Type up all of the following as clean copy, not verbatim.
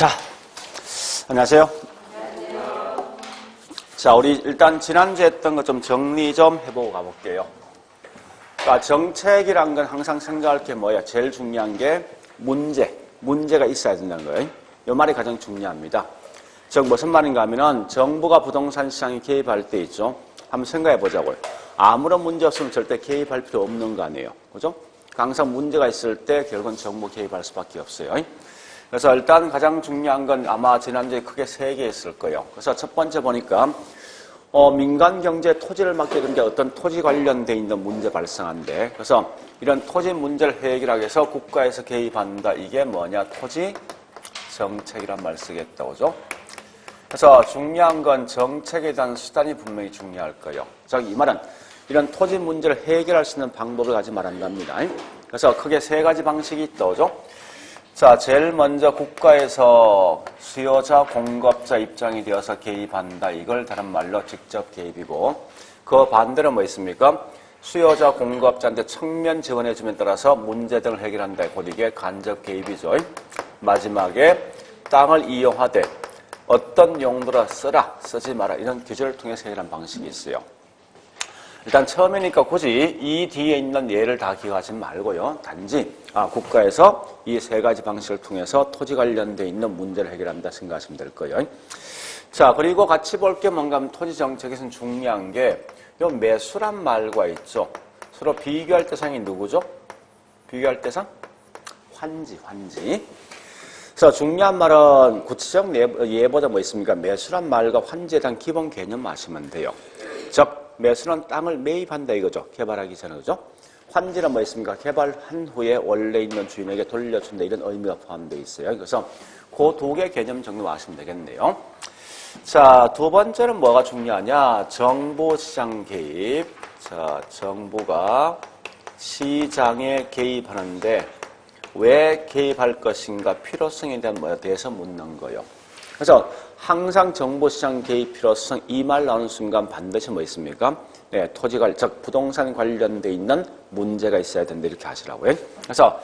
자, 안녕하세요. 자, 우리 일단 지난주에 했던 거 좀 정리 좀 해보고 가볼게요. 그러니까 정책이란 건 항상 생각할 게 뭐야? 제일 중요한 게 문제가 있어야 된다는 거예요. 이 말이 가장 중요합니다. 즉 무슨 말인가 하면은 정부가 부동산 시장에 개입할 때 있죠. 한번 생각해 보자고요. 아무런 문제 없으면 절대 개입할 필요 없는 거 아니에요. 그죠? 항상 문제가 있을 때 결국은 정부 개입할 수밖에 없어요. 그래서 일단 가장 중요한 건 아마 지난주에 크게 3개 있을 거예요. 그래서 첫 번째 보니까 민간 경제 토지를 맡게 된 게 어떤 토지 관련돼 있는 문제 발생한데, 그래서 이런 토지 문제를 해결하기 위해서 국가에서 개입한다. 이게 뭐냐? 토지 정책이란 말 쓰겠다. 그죠? 그래서 중요한 건 정책에 대한 수단이 분명히 중요할 거예요. 즉, 이 말은 이런 토지 문제를 해결할 수 있는 방법을 가지고 말한답니다. 그래서 크게 3가지 방식이 있다. 그죠? 자, 제일 먼저 국가에서 수요자, 공급자 입장이 되어서 개입한다. 이걸 다른 말로 직접 개입이고, 그 반대로 뭐 있습니까? 수요자, 공급자한테 측면 지원해줌에 따라서 문제 등을 해결한다. 곧 이게 간접 개입이죠. 마지막에 땅을 이용하되 어떤 용도로 쓰라, 쓰지 마라. 이런 규제를 통해서 해결하는 방식이 있어요. 일단 처음이니까 굳이 이 뒤에 있는 예를 다 기억하지 말고요. 단지 국가에서 이 3가지 방식을 통해서 토지 관련돼 있는 문제를 해결한다 생각하시면 될 거예요. 자, 그리고 같이 볼 게 뭔가 하면 토지 정책에서는 중요한 게 요 매수란 말과 있죠. 서로 비교할 대상이 누구죠? 비교할 대상? 환지. 그래서 중요한 말은 구체적 예보다 뭐 있습니까? 매수란 말과 환지에 대한 기본 개념 아시면 돼요. 즉 매수는 땅을 매입한다 이거죠. 개발하기 전에. 그죠? 환지는 뭐 있습니까? 개발한 후에 원래 있는 주인에게 돌려준다. 이런 의미가 포함되어 있어요. 그래서 그 2개 개념 정도 아시면 되겠네요. 자, 두 번째는 뭐가 중요하냐? 정부 시장 개입. 자, 정부가 시장에 개입하는데 왜 개입할 것인가? 필요성에 대해서 묻는 거예요. 그래서 항상 정부 시장 개입 필요성 이 말 나오는 순간 반드시 뭐 있습니까? 네, 토지 관련, 즉 부동산 관련돼 있는 문제가 있어야 된다 이렇게 하시라고요. 그래서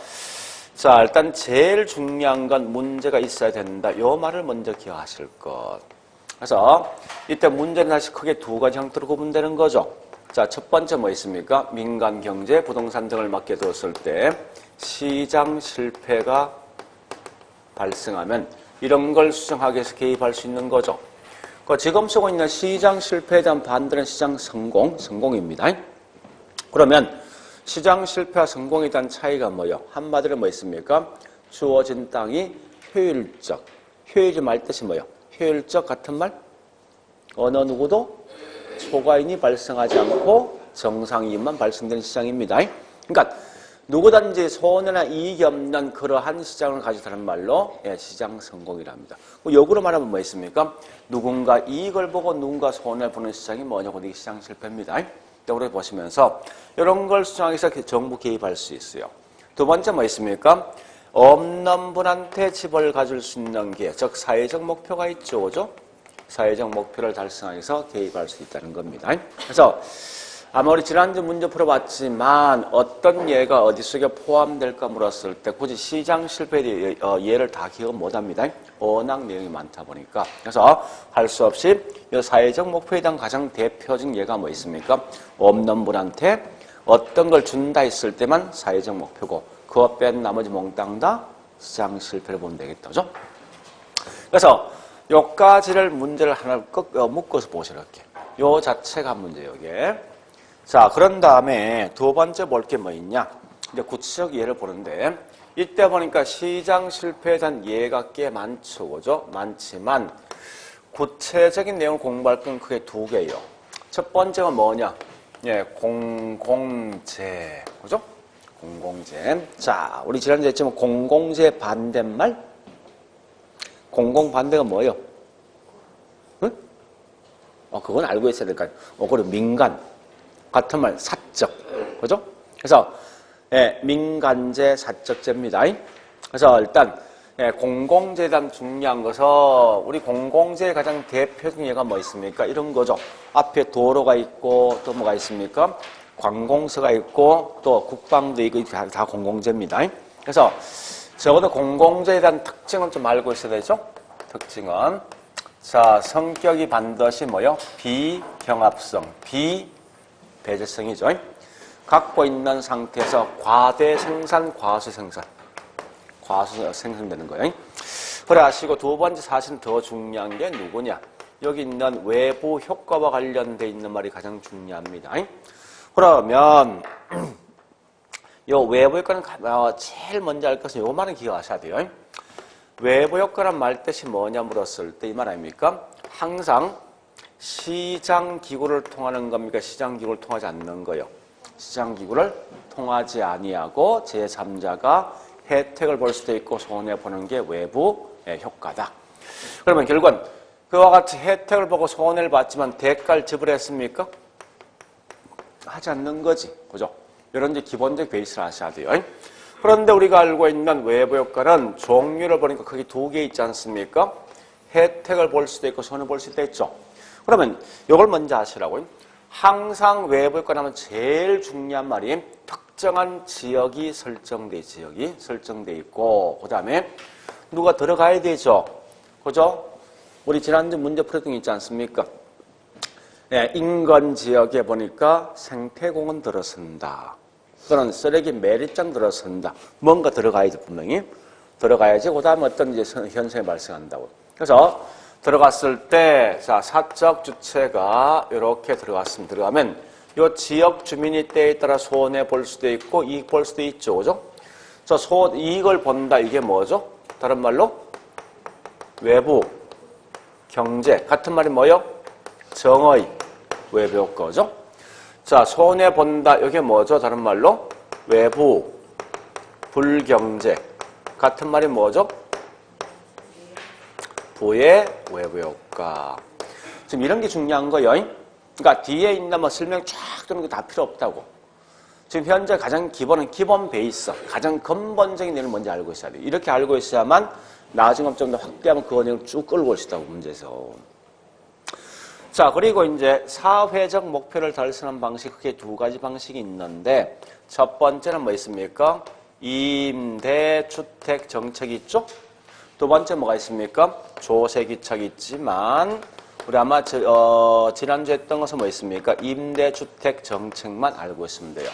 자, 일단 제일 중요한 건 문제가 있어야 된다. 요 말을 먼저 기억하실 것. 그래서 이때 문제는 사실 크게 2가지 형태로 구분되는 거죠. 자, 첫 번째 뭐 있습니까? 민간 경제, 부동산 등을 맡게 두었을 때 시장 실패가 발생하면 이런 걸 수정하기 위해서 개입할 수 있는 거죠. 지금 쓰고 있는 시장 실패에 대한 반대는 시장 성공입니다. 그러면 시장 실패와 성공에 대한 차이가 뭐예요? 한마디로 뭐 있습니까? 주어진 땅이 효율적. 효율이 말 뜻이 뭐예요? 효율적 같은 말? 어느 누구도 초과인이 발생하지 않고 정상이익만 발생되는 시장입니다. 그러니까 누구든지 손해나 이익이 없는 그러한 시장을 가지다는 말로 시장 성공이랍니다. 역으로 말하면 뭐 있습니까? 누군가 이익을 보고 누군가 손해 보는 시장이 뭐냐고 이게 시장 실패입니다. 이렇게 보시면서 이런 걸 수정하기 위해서 정부 개입할 수 있어요. 두 번째 뭐 있습니까? 없는 분한테 집을 가질 수 있는 게, 즉 사회적 목표가 있죠, 그죠? 사회적 목표를 달성하기 위해서 개입할 수 있다는 겁니다. 그래서 아마 우리 지난주 문제 풀어봤지만 어떤 예가 어디 속에 포함될까 물었을 때 굳이 시장 실패에 대해 예를 다 기억 못합니다. 워낙 내용이 많다 보니까. 그래서 할 수 없이 이 사회적 목표에 대한 가장 대표적인 예가 뭐 있습니까? 없는 분한테 어떤 걸 준다 했을 때만 사회적 목표고 그거 뺀 나머지 몽땅 다 시장 실패를 보면 되겠다. 그죠? 그래서 요까지를 문제를 하나 묶어서 보시죠. 이렇게. 요 자체가 문제예요, 이게. 자, 그런 다음에 두 번째 볼 게 뭐 있냐? 이제 구체적 예를 보는데, 이때 보니까 시장 실패에 대한 예가 꽤 많죠, 그죠? 많지만, 구체적인 내용을 공부할 건 크게 2개예요. 첫 번째가 뭐냐? 공공재. 그죠? 공공재. 자, 우리 지난주에 했지만 공공재 반대말? 공공 반대가 뭐예요? 응? 그건 알고 있어야 될까요? 그리고 민간. 같은 말, 사적. 그죠? 그래서, 민간재, 사적재입니다. 그래서 일단, 공공재에 대한 중요한 것은, 우리 공공재의 가장 대표적인 예가 뭐 있습니까? 이런 거죠. 앞에 도로가 있고, 또 뭐가 있습니까? 관공서가 있고, 또 국방도 있고, 다 공공재입니다. 그래서, 적어도 공공재에 대한 특징은 좀 알고 있어야 되죠? 특징은 자, 성격이 반드시 뭐요? 비경합성, 비배제성이죠. 갖고 있는 상태에서 과대 생산, 과수 생산. 과수 생성되는 거예요. 그래 하시고 두 번째 사실은 더 중요한 게 누구냐? 여기 있는 외부 효과와 관련돼 있는 말이 가장 중요합니다. 그러면 요 외부 효과는 제일 먼저 알 것은 요 말은 기억하셔야 돼요. 외부 효과란 말 뜻이 뭐냐 물었을 때 이 말 아닙니까? 항상 시장 기구를 통하는 겁니까? 시장 기구를 통하지 않는 거요. 시장 기구를 통하지 아니하고 제3자가 혜택을 볼 수도 있고 손해보는 게 외부의 효과다. 그러면 결국은 그와 같이 혜택을 보고 손해를 봤지만 대가를 지불했습니까? 하지 않는 거지. 그죠? 이런 이제 기본적 베이스를 아셔야 돼요. 그런데 우리가 알고 있는 외부 효과는 종류를 보니까 크게 두 개 있지 않습니까? 혜택을 볼 수도 있고 손해를 볼 수도 있죠. 그러면 이걸 먼저 아시라고요. 항상 외부 효과는 하면 제일 중요한 말이 특정한 지역이 설정돼 있고 그 다음에 누가 들어가야 되죠. 그죠? 우리 지난주 문제 풀었던 게 있지 않습니까? 네, 인근 지역에 보니까 생태공원 들어선다. 또는 쓰레기 매립장 들어선다. 뭔가 들어가야지 분명히. 들어가야지 그 다음에 어떤 이제 현상이 발생한다고. 그래서 들어갔을 때 자, 사적 주체가 이렇게 들어가면 이 지역 주민이 때에 따라 손해 볼 수도 있고 이익 볼 수도 있죠. 그죠? 이익을 본다. 이게 뭐죠? 다른 말로 외부 경제 같은 말이 뭐요? 정의 외부 효과죠. 자, 손해 본다. 이게 뭐죠? 다른 말로 외부 불경제 같은 말이 뭐죠? 부의 외부 효과. 지금 이런 게 중요한 거예요. 그러니까 뒤에 있는 뭐 설명 쫙 드는 거 다 필요 없다고. 지금 현재 가장 기본 베이스, 가장 근본적인 내용을 먼저 알고 있어야 돼요. 이렇게 알고 있어야만 나중에 좀 더 확대하면 그 내용을 쭉 끌고 올 수 있다고, 문제에서. 자, 그리고 이제 사회적 목표를 달성하는 방식, 크게 두 가지 방식이 있는데, 첫 번째는 뭐 있습니까? 임대주택 정책이 있죠? 두 번째 뭐가 있습니까? 조세기책이 있지만, 우리 아마 지난주에 했던 것은 뭐 있습니까? 임대주택 정책만 알고 있으면 돼요.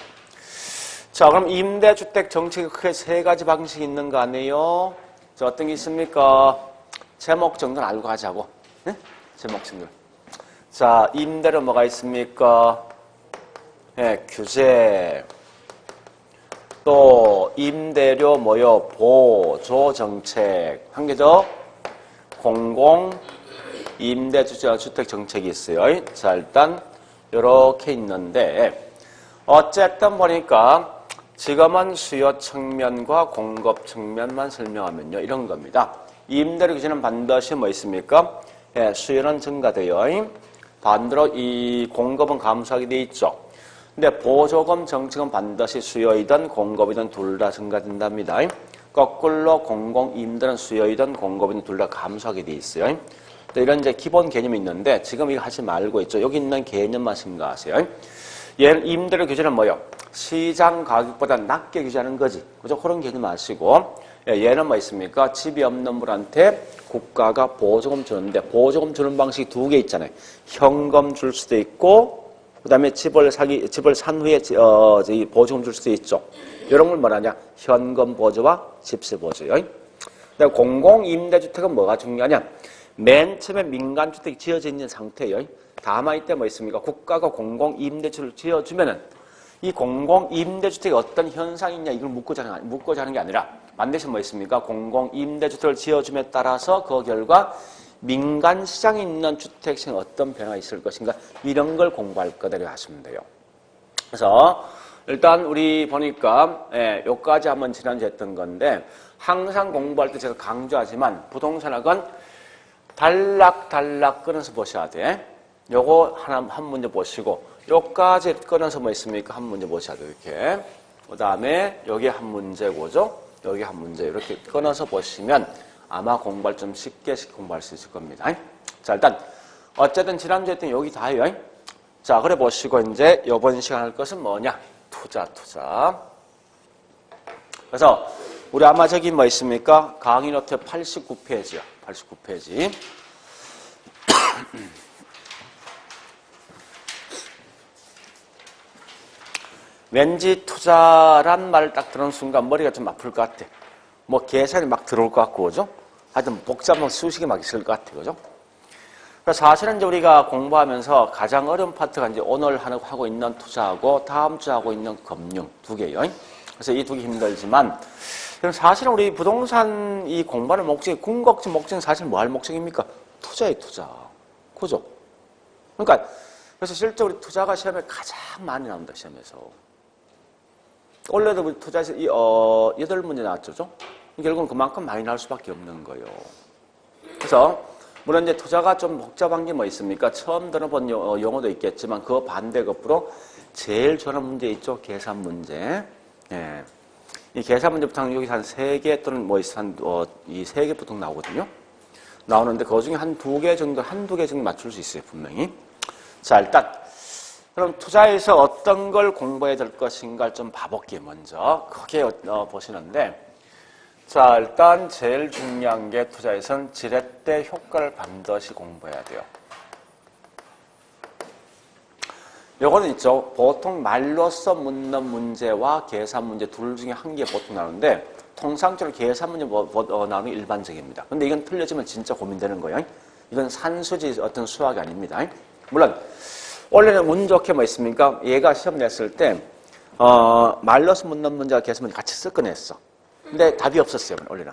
자, 그럼 임대주택 정책이 크게 세 가지 방식이 있는 거 아니에요? 자, 어떤 게 있습니까? 제목 정도는 알고 가자고. 네? 제목 정도. 자, 임대료 뭐가 있습니까? 네, 규제. 또 임대료 뭐요? 보조 정책. 한 개죠? 공공 임대주택 정책이 있어요. 자, 일단 이렇게 있는데 어쨌든 보니까 지금은 수요 측면과 공급 측면만 설명하면요. 이런 겁니다. 임대료 규제는 반드시 뭐 있습니까? 예, 수요는 증가돼요. 반대로 이 공급은 감소하게 돼 있죠. 근데 보조금 정책은 반드시 수요이든 공급이든 둘 다 증가된답니다. 거꾸로 공공임대는 수요이든 공급이든 둘 다 감소하게 돼 있어요. 이런 이제 기본 개념이 있는데 지금 이거 하지 말고 있죠. 여기 있는 개념만 생각하세요. 얘는 임대료 규제는 뭐요? 시장 가격보다 낮게 규제하는 거지. 그죠? 그런 개념 아시고. 얘는 뭐 있습니까? 집이 없는 분한테 국가가 보조금 주는데 보조금 주는 방식이 두 개 있잖아요. 현금 줄 수도 있고 그 다음에 집을 산 후에 보조금 줄 수도 있죠. 이런 걸 뭐라냐? 현금 보조와 집세 보조요. 근데 공공임대주택은 뭐가 중요하냐? 맨 처음에 민간주택이 지어져 있는 상태예요. 다만 이때 뭐 있습니까? 국가가 공공임대주택을 지어주면은 이 공공임대주택이 어떤 현상이 있냐 이걸 묻고자 하는 게 아니라 반드시 뭐 있습니까? 공공임대주택을 지어줌에 따라서 그 결과 민간시장에 있는 주택시장에 어떤 변화가 있을 것인가 이런 걸 공부할 거다라고 하시면 돼요. 그래서 일단 우리 보니까 요까지 한번 지난주에 했던 건데 항상 공부할 때 제가 강조하지만 부동산학은 단락 끊어서 보셔야 돼. 요거 한 문제 보시고 요까지 끊어서 뭐 있습니까? 한 문제 보셔야 돼. 이렇게. 그 다음에 여기 한 문제고죠. 여기 한 문제 이렇게 끊어서 보시면 아마 공부할 좀 쉽게 공부할 수 있을 겁니다. 자, 일단 어쨌든 지난주에 했던 여기 다예요. 자, 그래 보시고 이제 이번 시간 할 것은 뭐냐? 투자. 그래서 우리 아마 저기 뭐 있습니까? 강의 노트 89페이지요. 89페이지. 왠지 투자란 말을 딱 들은 순간 머리가 좀 아플 것 같아. 뭐 계산이 막 들어올 것 같고, 그죠? 하여튼 복잡한 수식이 막 있을 것 같아, 그죠? 사실은 이제 우리가 공부하면서 가장 어려운 파트가 이제 오늘 하고 있는 투자하고 다음 주 하고 있는 금융 두 개요. 그래서 이 두 개 힘들지만, 사실은 우리 부동산 이 공부하는 목적이, 궁극적 목적은 사실 뭐 할 목적입니까? 투자예요, 투자. 그죠? 그러니까, 그래서 실제 우리 투자가 시험에 가장 많이 나온다, 시험에서. 원래도 우리 투자에서 8문제 나왔죠? 결국은 그만큼 많이 나올 수밖에 없는 거예요. 그래서, 물론 이제 투자가 좀 복잡한 게 뭐 있습니까? 처음 들어본 용어도 있겠지만, 그 반대급부로 제일 좋아하는 문제 있죠? 계산 문제. 예. 이 계산 문제부터 여기 한 3개 또는 뭐, 이 3개 보통 나오거든요. 나오는데, 그 중에 한두 개 정도 맞출 수 있어요, 분명히. 자, 일단. 그럼 투자에서 어떤 걸 공부해야 될 것인가를 좀 봐볼게요, 먼저. 크게 보시는데. 자, 일단 제일 중요한 게 투자에서는 지렛대 효과를 반드시 공부해야 돼요. 요거는 있죠. 보통 말로써 묻는 문제와 계산 문제 둘 중에 한 개 보통 나오는데 통상적으로 계산 문제 나오는 게 일반적입니다. 근데 이건 틀려지면 진짜 고민되는 거예요. 이건 산수지 어떤 수학이 아닙니다. 물론 원래는 운 좋게 뭐 있습니까? 얘가 시험 냈을 때 말로써 묻는 문제와 계산 문제 같이 섞어냈어. 근데 답이 없었어요, 원래는.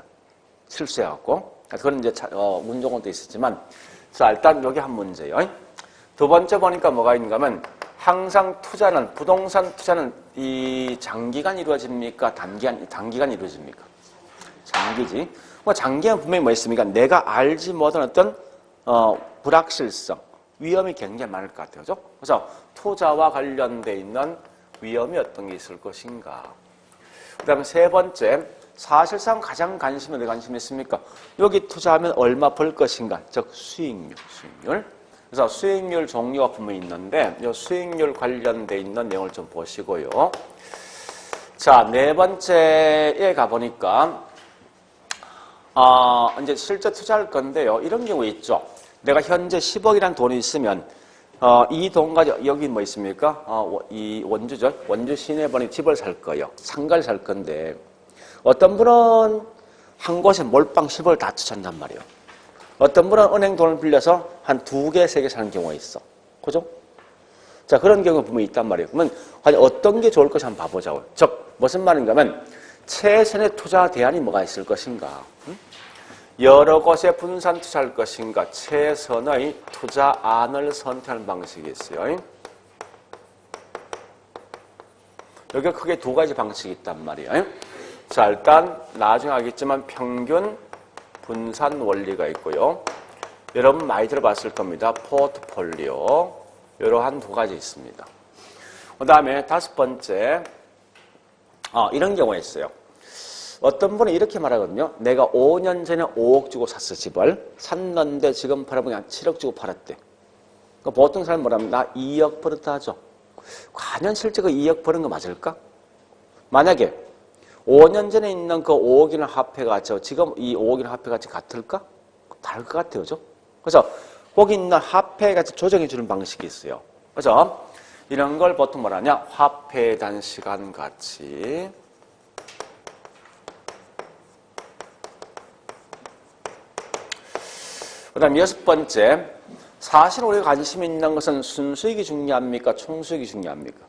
실수해갖고. 그건 이제, 운 좋은 것도 있었지만. 자, 일단 여기 한 문제요. 두 번째 보니까 뭐가 있는가 하면, 항상 투자는, 부동산 투자는 이 장기간 이루어집니까? 단기간 이루어집니까? 장기지. 뭐 장기간 분명히 뭐 있습니까? 내가 알지 못한 어떤, 불확실성, 위험이 굉장히 많을 것 같아요. 그죠? 그래서 투자와 관련돼 있는 위험이 어떤 게 있을 것인가. 그 다음에 세 번째, 사실상 가장 어디 관심이 있습니까? 여기 투자하면 얼마 벌 것인가? 즉 수익률. 그래서 수익률 종류가 분명히 있는데 이 수익률 관련돼 있는 내용을 좀 보시고요. 자, 네 번째에 가보니까 이제 실제 투자할 건데요. 이런 경우 있죠. 내가 현재 10억이라는 돈이 있으면 이 돈 가지고 여기 뭐 있습니까? 이 원주죠. 원주 시내에 보니 집을 살 거예요. 상가를 살 건데 어떤 분은 한 곳에 몰빵 10억을 다 투자한단 말이에요. 어떤 분은 은행 돈을 빌려서 한 2개, 3개 사는 경우가 있어. 그죠? 자, 그런 경우가 분명히 있단 말이에요. 그러면 과연 어떤 게 좋을 것인지 한번 봐보자고요. 즉, 무슨 말인가 하면 최선의 투자 대안이 뭐가 있을 것인가? 여러 곳에 분산 투자할 것인가? 최선의 투자안을 선택하는 방식이 있어요. 여기가 크게 두 가지 방식이 있단 말이에요. 자, 일단 나중에 알겠지만 평균 분산 원리가 있고요. 여러분 많이 들어봤을 겁니다. 포트폴리오. 이러한 두 가지 있습니다. 그 다음에 다섯 번째, 이런 경우가 있어요. 어떤 분은 이렇게 말하거든요. 내가 5년 전에 5억 주고 샀어, 집을. 샀는데 지금 팔아보니 한 7억 주고 팔았대. 그러니까 보통 사람은 뭐라면 나 2억 벌었다 하죠. 과연 실제 그 2억 버는 거 맞을까? 만약에 5년 전에 있는 그 5억이나 화폐가 지금 이 5억이나 화폐 가치 같을까? 다를 것 같아요. 그죠? 그래서 거기 있는 화폐 가치 조정해 주는 방식이 있어요. 그래서 이런 걸 보통 뭐라냐? 화폐 단시간 가치. 그 다음 여섯 번째, 사실 우리가 관심 있는 것은 순수익이 중요합니까? 총수익이 중요합니까?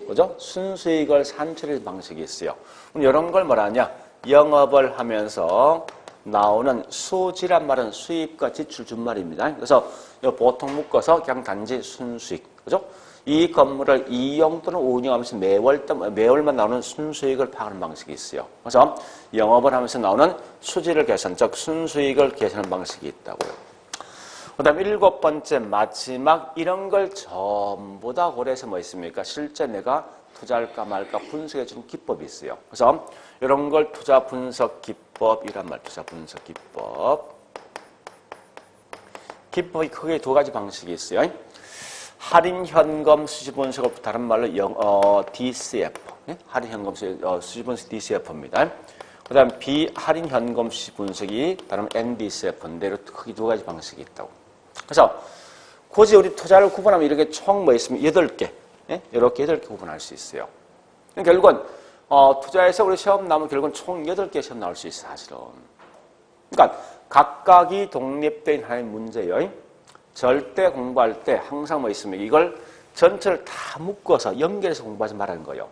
그죠? 순수익을 산출하는 방식이 있어요. 그럼 이런 걸 뭐라냐? 영업을 하면서 나오는 수지란 말은 수입과 지출 준말입니다. 그래서 보통 묶어서 그냥 단지 순수익. 그죠? 이 건물을 이용 또는 운영하면서 매월만 나오는 순수익을 파악하는 방식이 있어요. 그래서 영업을 하면서 나오는 수지를 계산, 즉 순수익을 계산하는 방식이 있다고요. 그 다음 일곱 번째, 마지막 이런 걸 전부 다 고려해서 뭐 있습니까? 실제 내가 투자할까 말까 분석해주는 기법이 있어요. 그래서 이런 걸 투자 분석 기법이란 말, 투자 분석 기법. 기법이 크게 두 가지 방식이 있어요. 할인 현금 수지 분석을 다른 말로 DCF, 할인 현금 수지 분석 DCF입니다. 그 다음 비할인 현금 수지 분석이 다른 NDCF 내로 크게 두 가지 방식이 있다고. 그래서 굳이 우리 투자를 구분하면 이렇게 총 뭐 있으면 8개, 예? 이렇게 8개 구분할 수 있어요. 결국은 투자에서 우리 시험 나오면 결국은 총 8개 시험 나올 수 있어 사실은. 그러니까 각각이 독립된 하나의 문제예요. 절대 공부할 때 항상 뭐 있으면 이걸 전체를 다 묶어서 연결해서 공부하지 말라는 거예요.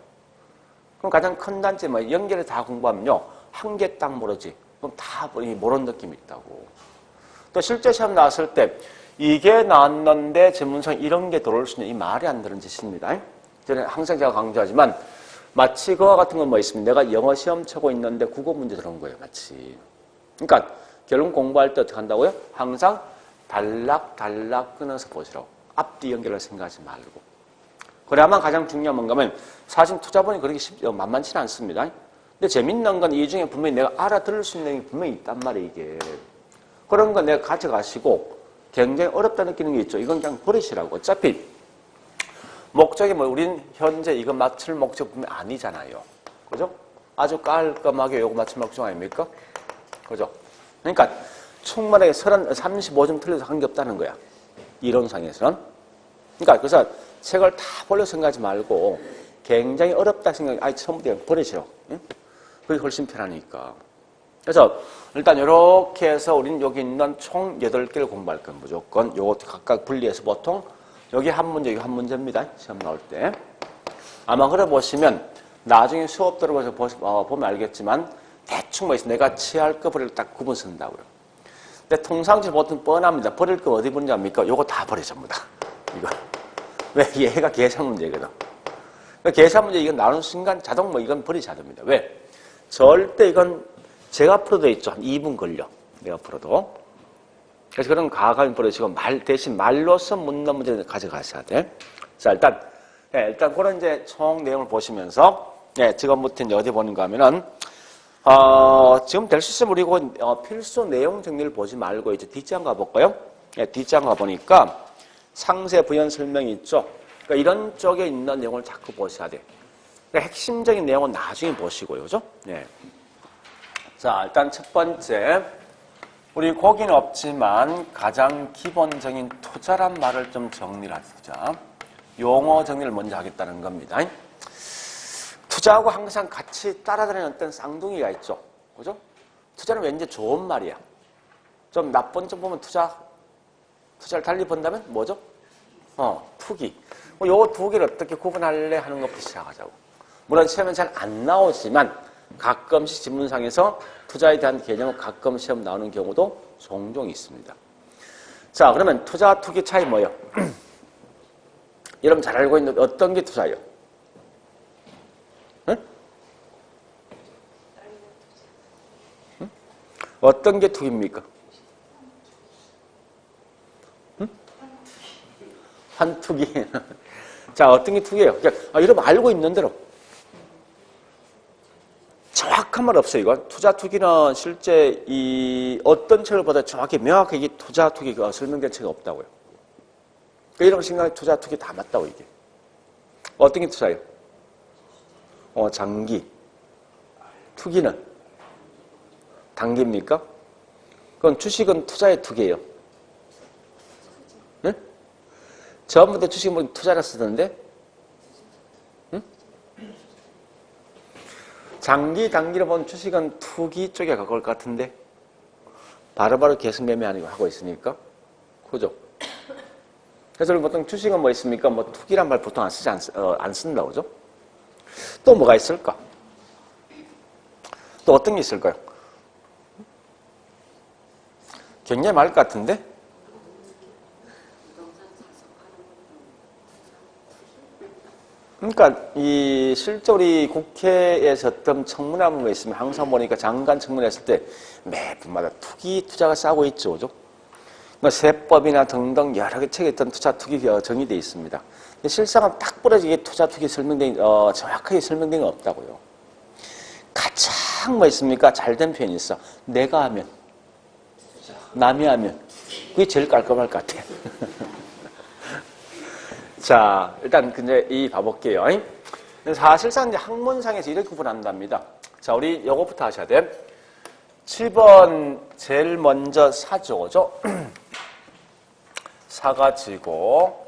그럼 가장 큰 단점은 뭐 연결해서 다 공부하면요. 한 개 딱 모르지. 그럼 다 모르는 느낌이 있다고. 또 실제 시험 나왔을 때 이게 나왔는데 전문성 이런 게 들어올 수 있는 이 말이 안 되는 짓입니다. 저는 항상 제가 강조하지만 마치 그와 같은 건 뭐 있습니다. 내가 영어 시험 치고 있는데 국어 문제 들어온 거예요. 마치. 그러니까 결국 공부할 때 어떻게 한다고요? 항상 단락단락 끊어서 보시라고. 앞뒤 연결을 생각하지 말고. 그래야만 가장 중요한 뭔가 하면 사실 투자본이 그렇게 만만치는 않습니다. 근데 재밌는 건 이 중에 분명히 내가 알아들을 수 있는 게 분명히 있단 말이에요, 이게. 그런 거 내가 가져가시고 굉장히 어렵다 느끼는 게 있죠. 이건 그냥 버리시라고. 어차피 목적이 뭐 우린 현재 이거 맞출 목적 분명히 아니잖아요. 그죠? 아주 깔끔하게 요거 맞출 목적 아닙니까? 그죠? 그러니까 충분하게 35점 틀려서 한 게 없다는 거야. 이론상에서는. 그러니까 그래서 책을 다 볼려 생각하지 말고 굉장히 어렵다 생각해. 처음부터 그냥 버리시라고. 응? 그게 훨씬 편하니까. 그래서 일단 이렇게 해서 우리는 여기 있는 총 8개를 공부할 건 무조건 요것도 각각 분리해서 보통 여기 한 문제, 여기 한 문제입니다. 시험 나올 때. 아마 그래 보시면 나중에 수업 들어보셔서 보면 알겠지만 대충 뭐 있어. 내가 취할 거 버릴 딱 구분 쓴다고요. 근데 통상적으로 보통 뻔합니다. 버릴 거 어디 버리는지 압니까? 요거 다 버려 전부 다. 이거. 왜? 얘가 계산 문제거든. 계산 문제 이건 나오는 순간 자동 뭐 이건 버리셔야 됩니다. 왜? 절대 이건 제가 풀어도 있죠. 한 2분 걸려. 내가 풀어도. 그래서 그런 과감히 버리시고 대신 말로서 묻는 문제를 가져가셔야 돼. 자, 일단 그런 이제 총 내용을 보시면서 지금부터 이제 어디 보는가 하면은 지금 될 수 있으면 우리 필수 내용 정리를 보지 말고 이제 뒷장 가볼까요? 뒷장 가보니까 상세 부연 설명이 있죠. 그러니까 이런 쪽에 있는 내용을 자꾸 보셔야 돼. 그러니까 핵심적인 내용은 나중에 보시고요. 그죠? 예. 자, 일단 첫 번째. 우리 거기는 없지만 가장 기본적인 투자란 말을 좀 정리를 하자. 용어 정리를 먼저 하겠다는 겁니다. 투자하고 항상 같이 따라다니는 어떤 쌍둥이가 있죠. 그죠? 투자는 왠지 좋은 말이야. 좀 나쁜 점 보면 투자를 달리 본다면 뭐죠? 투기. 요 두 개를 어떻게 구분할래 하는 것부터 시작하자고. 물론 시험은 잘 안 나오지만 가끔씩 지문상에서 투자에 대한 개념은 가끔 시험 나오는 경우도 종종 있습니다. 자, 그러면 투자, 투기 차이 뭐예요? 여러분 잘 알고 있는 어떤 게 투자예요? 응? 응? 어떤 게 투기입니까? 응? 환투기. 자, 어떤 게 투기예요? 여러분 알고 있는 대로. 정확한 말 없어요, 이건. 투자 투기는 실제 어떤 책을 보다 정확히 명확하게 투자 투기가 설명된 책이 없다고요. 이런 생각에 투자 투기 다 맞다고, 이게. 어떤 게 투자예요? 장기. 투기는? 단기입니까? 그건 주식은 투자의 투기예요. 응? 처음부터 주식은 투자라 쓰던데? 장기, 단기로 보면 주식은 투기 쪽에 가까울 것 같은데 바로바로 계속 매매하는 거 하고 있으니까 그죠? 그래서 우리 보통 주식은 뭐 있습니까? 뭐 투기란 말 보통 안 쓴다고 그죠? 또 뭐가 있을까? 또 어떤 게 있을까요? 굉장히 많을 것 같은데? 그러니까 실제 우리 국회에서 어떤 청문회 한번 있으면 항상 보니까 장관 청문회 했을 때 매분마다 투기 투자가 싸고 있죠, 그죠? 그러니까 세법이나 등등 여러 개 책에 있던 투자 투기가 정의되어 있습니다. 근데 실상은 딱 부러지게 투자 투기 정확하게 설명된 건 없다고요. 가장 뭐 있습니까? 잘된 표현이 있어. 내가 하면, 남이 하면 그게 제일 깔끔할 것 같아. 자, 일단 이제 봐볼게요. 사실상 이제 학문상에서 이렇게 구분한답니다. 자, 우리 요거부터 하셔야 돼. 7번 제일 먼저 사죠, 그죠? 사가지고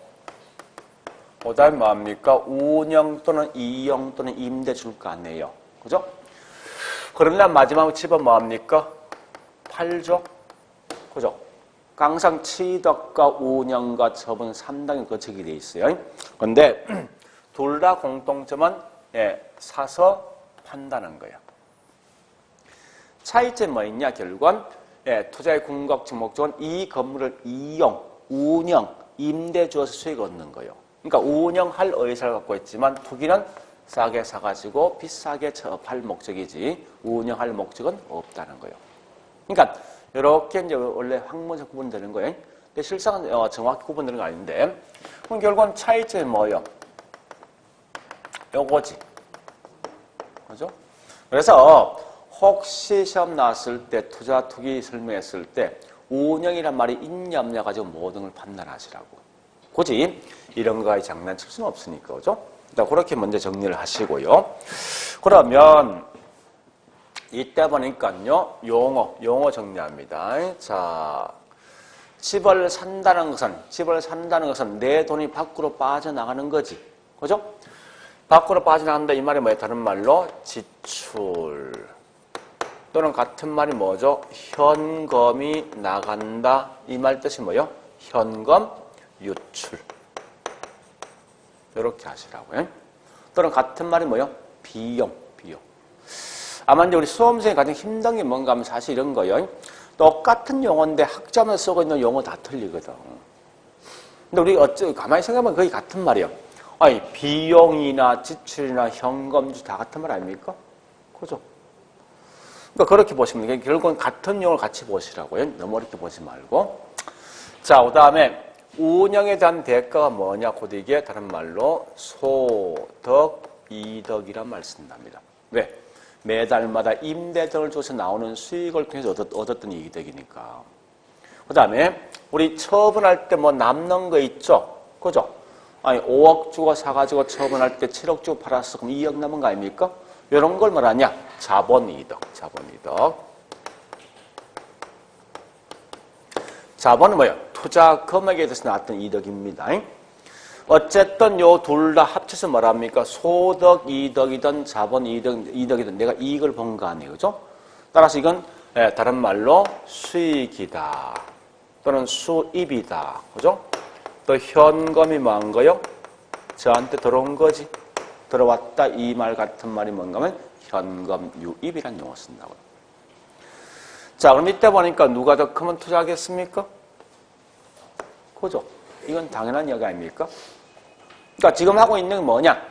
그 다음에 뭐합니까? 운영 또는 이용 또는 임대 줄 거 아니에요. 그죠? 그러면 마지막으로 7번 뭐합니까? 팔죠? 그죠? 항상 취득과 운영과 처분 3단계 거치게 돼 있어요. 그런데 둘 다 공통점은 사서 판다는 거예요. 차이점이 뭐 있냐? 결국은 투자의 궁극적 목적은 이 건물을 이용, 운영, 임대 주어서 수익을 얻는 거예요. 그러니까 운영할 의사를 갖고 있지만 투기는 싸게 사가지고 비싸게 팔 목적이지 운영할 목적은 없다는 거예요. 그러니까 이렇게 이제 원래 학문에서 구분되는 거예요. 근데 실상은 정확히 구분되는 거 아닌데 그럼 결국은 차이점이 뭐예요? 요거지. 그죠? 그래서 혹시 시험 나왔을 때 투자 투기 설명했을 때 운영이란 말이 있냐 없냐 가지고 모든 걸 판단하시라고. 굳이 이런 거에 장난칠 수는 없으니까. 그죠? 일단 그렇게 먼저 정리를 하시고요. 그러면 이때 보니까요. 용어 정리합니다. 자, 집을 산다는 것은 내 돈이 밖으로 빠져나가는 거지. 그죠? 밖으로 빠져나간다 이 말이 뭐예요? 다른 말로 지출 또는 같은 말이 뭐죠? 현금이 나간다 이 말 뜻이 뭐예요? 현금 유출 이렇게 하시라고요. 또는 같은 말이 뭐예요? 비용. 아마 이제 우리 수험생이 가장 힘든 게 뭔가 하면 사실 이런 거예요. 똑같은 용어인데 학자만 쓰고 있는 용어 다 틀리거든. 근데 우리 가만히 생각하면 거의 같은 말이에요. 아니, 비용이나 지출이나 현금주 다 같은 말 아닙니까? 그죠? 그러니까 그렇게 보시면 돼요. 결국은 같은 용어를 같이 보시라고요. 너무 어렵게 보지 말고. 자, 그 다음에 운영에 대한 대가가 뭐냐? 곧 이게 다른 말로 소득, 이득이란 말 쓴답니다. 왜? 매달마다 임대 등을 줘서 나오는 수익을 통해서 얻었던 이득이니까. 그 다음에 우리 처분할 때 뭐 남는 거 있죠? 그죠? 아니 5억 주고 사가지고 처분할 때 7억 주고 팔았어. 그럼 2억 남은 거 아닙니까? 이런 걸 말하냐? 자본이득. 자본은 뭐예요? 투자 금액에 대해서 나왔던 이득입니다. 어쨌든 요 둘 다 합쳐서 뭐랍니까? 소득 이득이든 자본 이득이든 내가 이익을 본 거 아니에요. 그죠? 따라서 이건 다른 말로 수익이다. 또는 수입이다. 그죠? 또 현금이 뭐한 거요? 저한테 들어온 거지. 들어왔다 이 말 같은 말이 뭔가 하면 현금 유입이라는 용어 쓴다고요. 자, 그럼 이때 보니까 누가 더 크면 투자하겠습니까? 그죠? 이건 당연한 이야기 아닙니까? 그러니까 지금 하고 있는 게 뭐냐?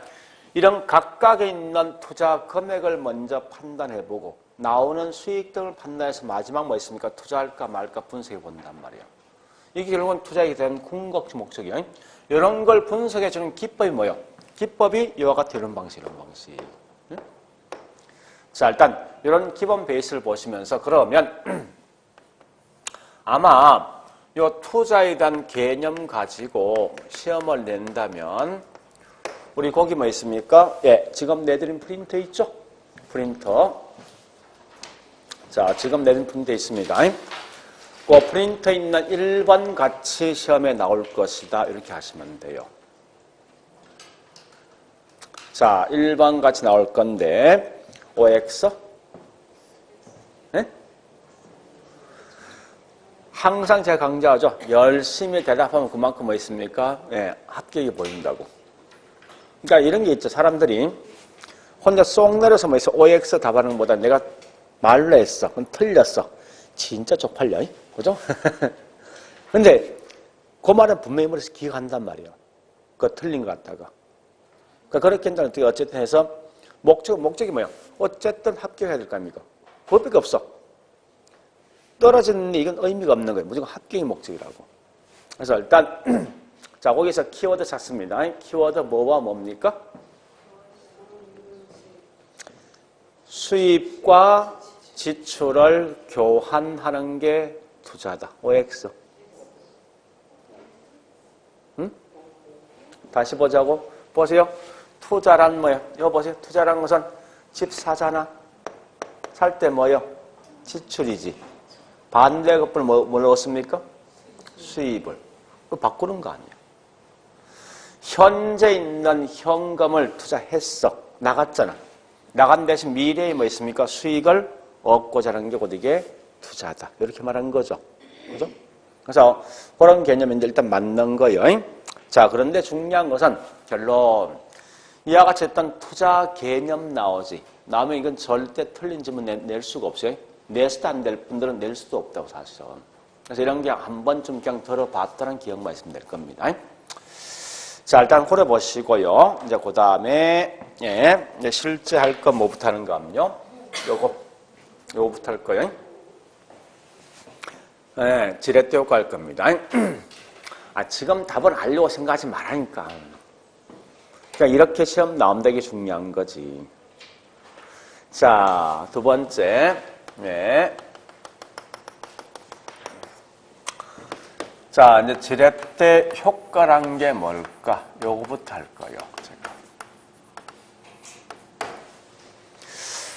이런 각각에 있는 투자 금액을 먼저 판단해보고 나오는 수익 등을 판단해서 마지막 뭐 있습니까? 투자할까 말까 분석해 본단 말이에요. 이게 결국은 투자에 대한 궁극적 목적이에요. 이런 걸 분석해주는 기법이 뭐예요? 기법이 이와 같은 이런 방식. 응? 자, 일단 이런 기본 베이스를 보시면서 그러면 아마 이 투자에 대한 개념 가지고 시험을 낸다면 우리 거기 뭐 있습니까? 지금 내드린 프린터 있죠? 프린터. 자, 지금 내드린 프린터 있습니다. 그 프린터에 있는 1번 같이 시험에 나올 것이다. 이렇게 하시면 돼요. 자, 1번 같이 나올 건데 OX 항상 제가 강조하죠. 열심히 대답하면 그만큼 뭐 있습니까? 합격이 보인다고. 그러니까 이런 게 있죠. 사람들이 혼자 쏙 내려서 뭐 있어. OX 답하는 것보다 내가 말로 했어. 그럼 틀렸어. 진짜 쪽팔려. 그죠? 근데 그 말은 분명히 머리에서 기억한단 말이에요. 그거 틀린 것 같다가. 그러니까 그렇게 한다는 어떻게 어쨌든 해서 목적이 뭐야? 어쨌든 합격해야 될 거 아닙니까? 그것밖에 없어. 떨어지는 이건 의미가 없는 거예요. 무조건 합격이 목적이라고. 그래서 일단 자 거기서 키워드 찾습니다. 키워드 뭐와 뭡니까? 수입과 지출을 교환하는 게 투자다. OX. 응? 다시 보자고. 보세요. 투자란 뭐예요? 이거 보세요. 투자라는 것은 집 사잖아. 살 때 뭐요? 지출이지. 반대급부는 뭘 넣었습니까? 수입을. 그거 바꾸는 거 아니야. 현재 있는 현금을 투자했어. 나갔잖아. 나간 대신 미래에 뭐 있습니까? 수익을 얻고자 하는 게 곧 이게 투자다. 이렇게 말하는 거죠. 그죠? 그래서 그런 개념인데 일단 맞는 거예요. 자, 그런데 중요한 것은 결론. 이와 같이 어떤 투자 개념 나오지. 나오면 이건 절대 틀린 질문 낼 수가 없어요. 내서도 안 될 분들은 낼 수도 없다고 사실은. 그래서 이런 게 한 번쯤 그냥 들어봤다는 기억만 있으면 될 겁니다. 자, 일단 고려 보시고요. 이제 그 다음에 예, 이제 실제 할 건 뭐부터 하는 거 하면요. 요거부터 할 거예요. 예, 지렛대 효과 할 겁니다. 지금 답은 알려고 생각하지 말라니까. 그러니까 이렇게 시험 나오면 되게 중요한 거지. 자, 두 번째. 네. 자, 이제 지렛대 효과란 게 뭘까? 요거부터 할 거예요, 제가.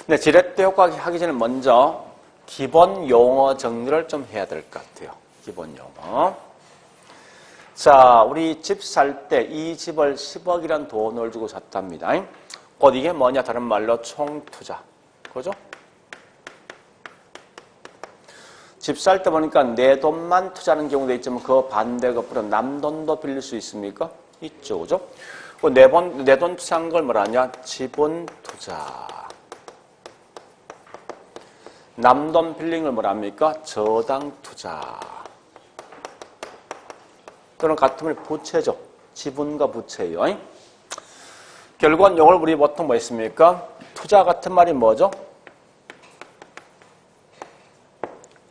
근데 지렛대 효과 하기 전에 먼저 기본 용어 정리를 좀 해야 될 것 같아요. 기본 용어. 자, 우리 집 살 때 이 집을 10억이란 돈을 주고 샀답니다. 곧 이게 뭐냐? 다른 말로 총투자. 그죠? 집 살 때 보니까 내 돈만 투자하는 경우도 있지만 그 반대급부로 남 돈도 빌릴 수 있습니까? 있죠. 그죠? 내 돈 투자한 걸 뭐라냐? 지분 투자. 남 돈 빌린 걸 뭐랍니까? 저당 투자. 또는 같은 말 부채죠. 지분과 부채요. 결국은 이걸 우리 보통 뭐 있습니까? 투자 같은 말이 뭐죠?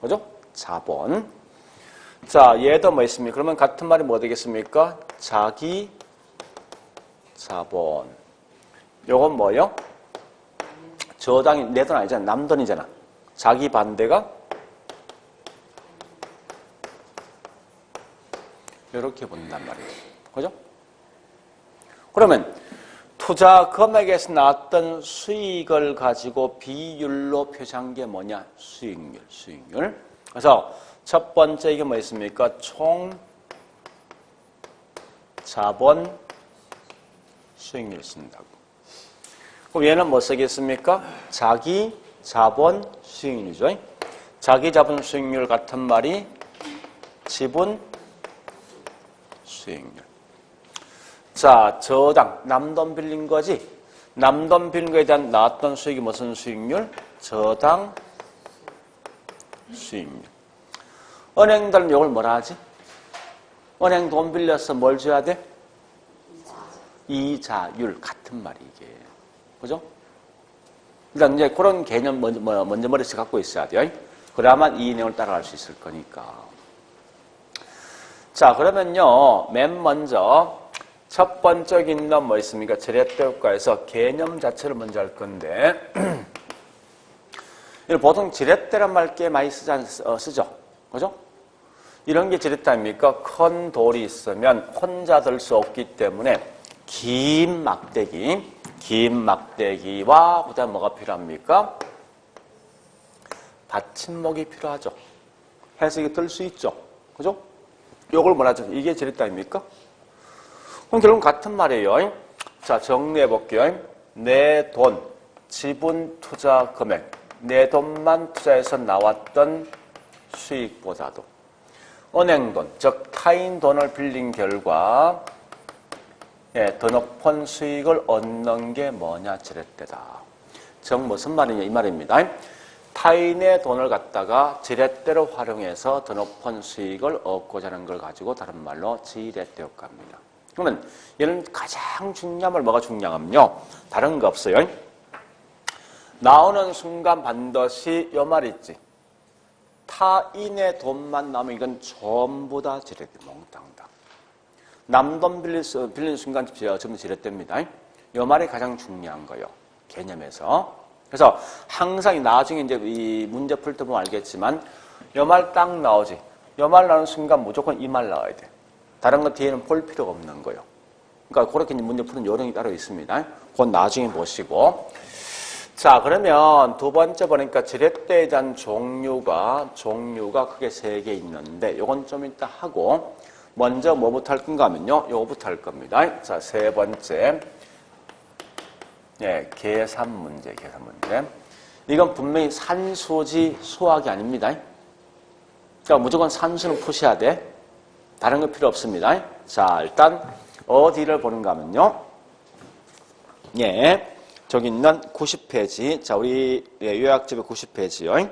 그죠? 자본. 자, 얘도 뭐 있습니까? 그러면 같은 말이 뭐 되겠습니까? 자기 자본. 요건 뭐요? 저당이 내 돈 아니잖아. 남 돈이잖아. 자기 반대가 이렇게 본단 말이에요. 그죠? 그러면 투자 금액에서 나왔던 수익을 가지고 비율로 표시한 게 뭐냐? 수익률. 그래서 첫 번째 이게 뭐 있습니까? 총 자본 수익률 쓴다고. 그럼 얘는 뭐 쓰겠습니까? 자기 자본 수익률이죠. 자기 자본 수익률 같은 말이 지분 수익률. 자, 저당, 남돈 빌린 거지. 남돈 빌린 거에 대한 나왔던 수익이 무슨 수익률? 저당 수익률. 은행들은 이걸 뭐라 하지? 은행 돈 빌려서 뭘 줘야 돼? 이자율. 같은 말이 이게. 그죠? 일단 이제 그런 개념 먼저 머릿속에 갖고 있어야 돼요. 그래야만 이 내용을 따라갈 수 있을 거니까. 자, 그러면요, 맨 먼저 첫 번째 있는 뭐 있습니까? 지렛대 효과에서 개념 자체를 먼저 할 건데, 보통 지렛대란 말 꽤 많이 쓰죠? 그죠? 이런 게 지렛대 아닙니까? 큰 돌이 있으면 혼자 들 수 없기 때문에 긴 막대기와 그다음 뭐가 필요합니까? 받침목이 필요하죠. 해서 이게 들 수 있죠. 그죠? 요걸 뭐라죠? 이게 지렛대 아닙니까? 그럼 결국은 같은 말이에요. 자, 정리해 볼게요. 내 돈, 지분 투자 금액, 내 돈만 투자해서 나왔던 수익보다도 은행 돈, 즉 타인 돈을 빌린 결과 더 높은 수익을 얻는 게 뭐냐? 지렛대다. 즉 무슨 말이냐? 이 말입니다. 타인의 돈을 갖다가 지렛대로 활용해서 더 높은 수익을 얻고자 하는 걸 가지고 다른 말로 지렛대 효과입니다. 그러면 얘는 가장 중요한 말 뭐가 중요하면요. 다른 거 없어요. 나오는 순간 반드시 이 말 있지. 타인의 돈만 나오면 이건 전부 다 지렛대 몽땅다. 남 돈 빌린 순간 전부 지렛대입니다. 이 말이 가장 중요한 거예요. 개념에서. 그래서 항상 나중에 이제 이 문제 풀 때 보면 알겠지만 이 말 딱 나오지. 이 말 나오는 순간 무조건 이 말 나와야 돼. 다른 거 뒤에는 볼 필요가 없는 거예요. 그러니까 그렇게 문제 푸는 요령이 따로 있습니다. 그건 나중에 보시고. 자, 그러면 두 번째 보니까 지렛대에 대한 종류가 크게 3개 있는데 요건 좀 이따 하고 먼저 뭐부터 할 건가 하면요. 요거부터 할 겁니다. 자, 세 번째. 예, 계산 문제. 이건 분명히 산수지 수학이 아닙니다. 그러니까 무조건 산수는 푸셔야 돼. 다른 거 필요 없습니다. 자, 일단 어디를 보는가 하면요. 예. 저기 있는 90페이지. 자, 우리 요약집의 90페이지요.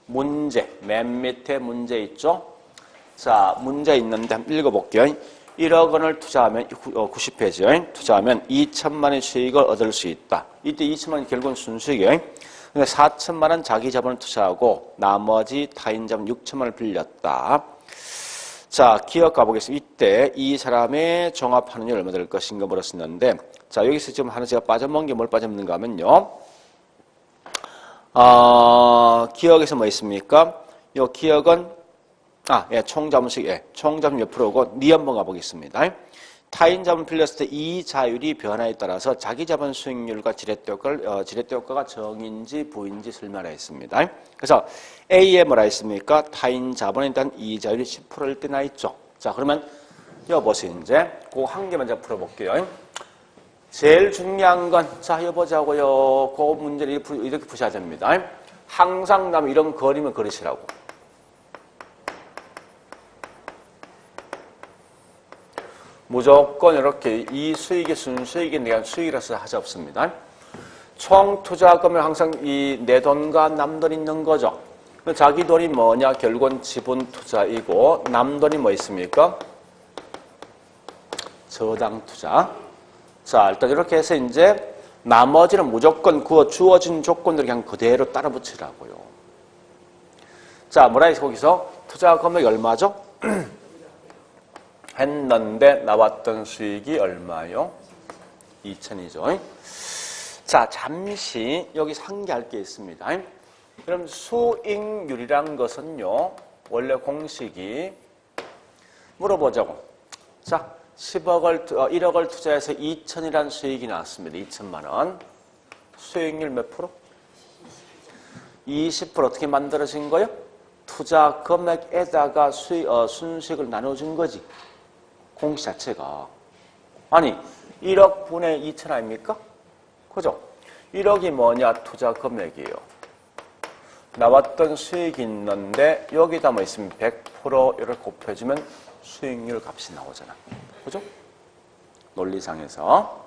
문제. 맨 밑에 문제 있죠? 자, 문제 있는데 한번 읽어볼게요. 1억 원을 투자하면, 90페이지요. 투자하면 2천만 원의 수익을 얻을 수 있다. 이때 2천만 원이 결국은 순수익이에요. 근데 4천만 원 자기 자본을 투자하고 나머지 타인 자본 6천만 원을 빌렸다. 자, 기억 가보겠습니다. 이때 이 사람의 종합하는 일 얼마 될 것인가 물었었는데, 자, 여기서 지금 하나 제가 빠져먹은 게 뭘 빠져먹는가 하면요. 기억에서 뭐 있습니까? 요 기억은, 총자본식, 총자본 몇 프로고, 니 한번 가보겠습니다. 타인 자본 빌렸을 때 이 자율이 변화에 따라서 자기 자본 수익률과 지렛대 효과가 정인지 부인지 설명을 했습니다. 그래서 A에 뭐라 했습니까? 타인 자본에 대한 이자율이 10%일 때 나 있죠. 자, 그러면 여보세요. 이제 그 한 개만 제가 풀어볼게요. 제일 중요한 건, 자, 여보자고요. 그 문제를 이렇게 푸셔야 됩니다. 항상 남 이런 그림을 그리시라고. 무조건 이렇게 이 수익이 순수익에 대한 수익이라서 하지 없습니다. 총 투자금을 항상 이 내 돈과 남 돈이 있는 거죠. 자기 돈이 뭐냐? 결국은 지분 투자이고 남 돈이 뭐 있습니까? 저당 투자. 자, 일단 이렇게 해서 이제 나머지는 무조건 그 주어진 조건들 그냥 그대로 따라 붙이라고요. 자, 뭐라 해서 거기서 투자 금액이 얼마죠? 했는데 나왔던 수익이 얼마요? 2천이죠. 자, 잠시 여기 상기할 게 있습니다. 그럼 수익률이란 것은요, 원래 공식이 물어보자고. 자, 1억을 투자해서 2천이라는 수익이 나왔습니다. 2천만 원. 수익률 몇 프로? 20% 어떻게 만들어진 거예요? 투자 금액에다가 순수익을 나눠준 거지. 공식 자체가. 아니, 1억 분의 2천 아닙니까? 그죠? 1억이 뭐냐? 투자 금액이에요. 나왔던 수익이 있는데 여기다 뭐 있으면 100% 이렇게 곱해주면 수익률 값이 나오잖아. 그죠? 논리상에서.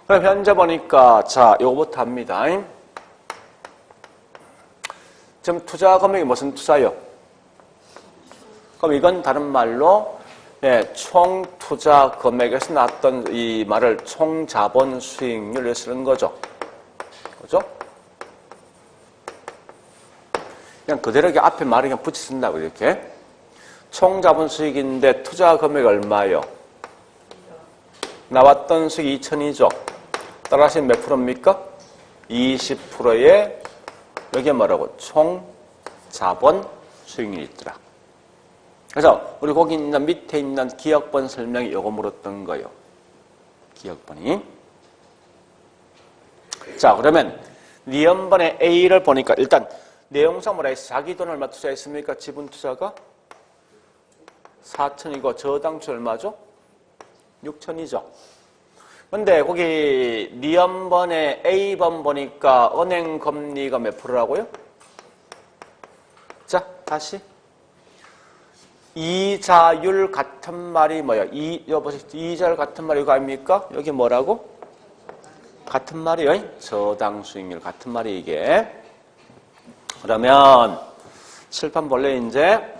그럼 현재 보니까 자, 요거부터 합니다. 지금 투자 금액이 무슨 투자요? 그럼 이건 다른 말로 총 투자 금액에서 나왔던 이 말을 총 자본 수익률을 쓰는 거죠. 그죠? 그냥 그대로 앞에 말을 그냥 붙여 쓴다고 이렇게. 총 자본 수익인데 투자 금액 얼마요? 나왔던 수익 2천이죠. 따라서 몇 프로입니까? 20%의 여기에 뭐라고? 총 자본 수익률이 있더라. 그래서 우리 거기 있는 밑에 있는 기억번 설명이 요거 물었던 거예요. 기억번이. 자, 그러면 니은번의 A를 보니까 일단 내용상 뭐라 했어? 자기 돈 얼마 투자했습니까? 지분 투자가 4천이고 저당초 얼마죠? 6천이죠. 근데 거기 니은번의 A번 보니까 은행 금리가 몇 프로라고요? 자, 다시. 이자율 같은 말이 뭐야? 이자율 같은 말이 이거 아닙니까? 여기 뭐라고? 같은 말이요. 저당 수익률 같은 말이 이게. 그러면 칠판 볼래 이제.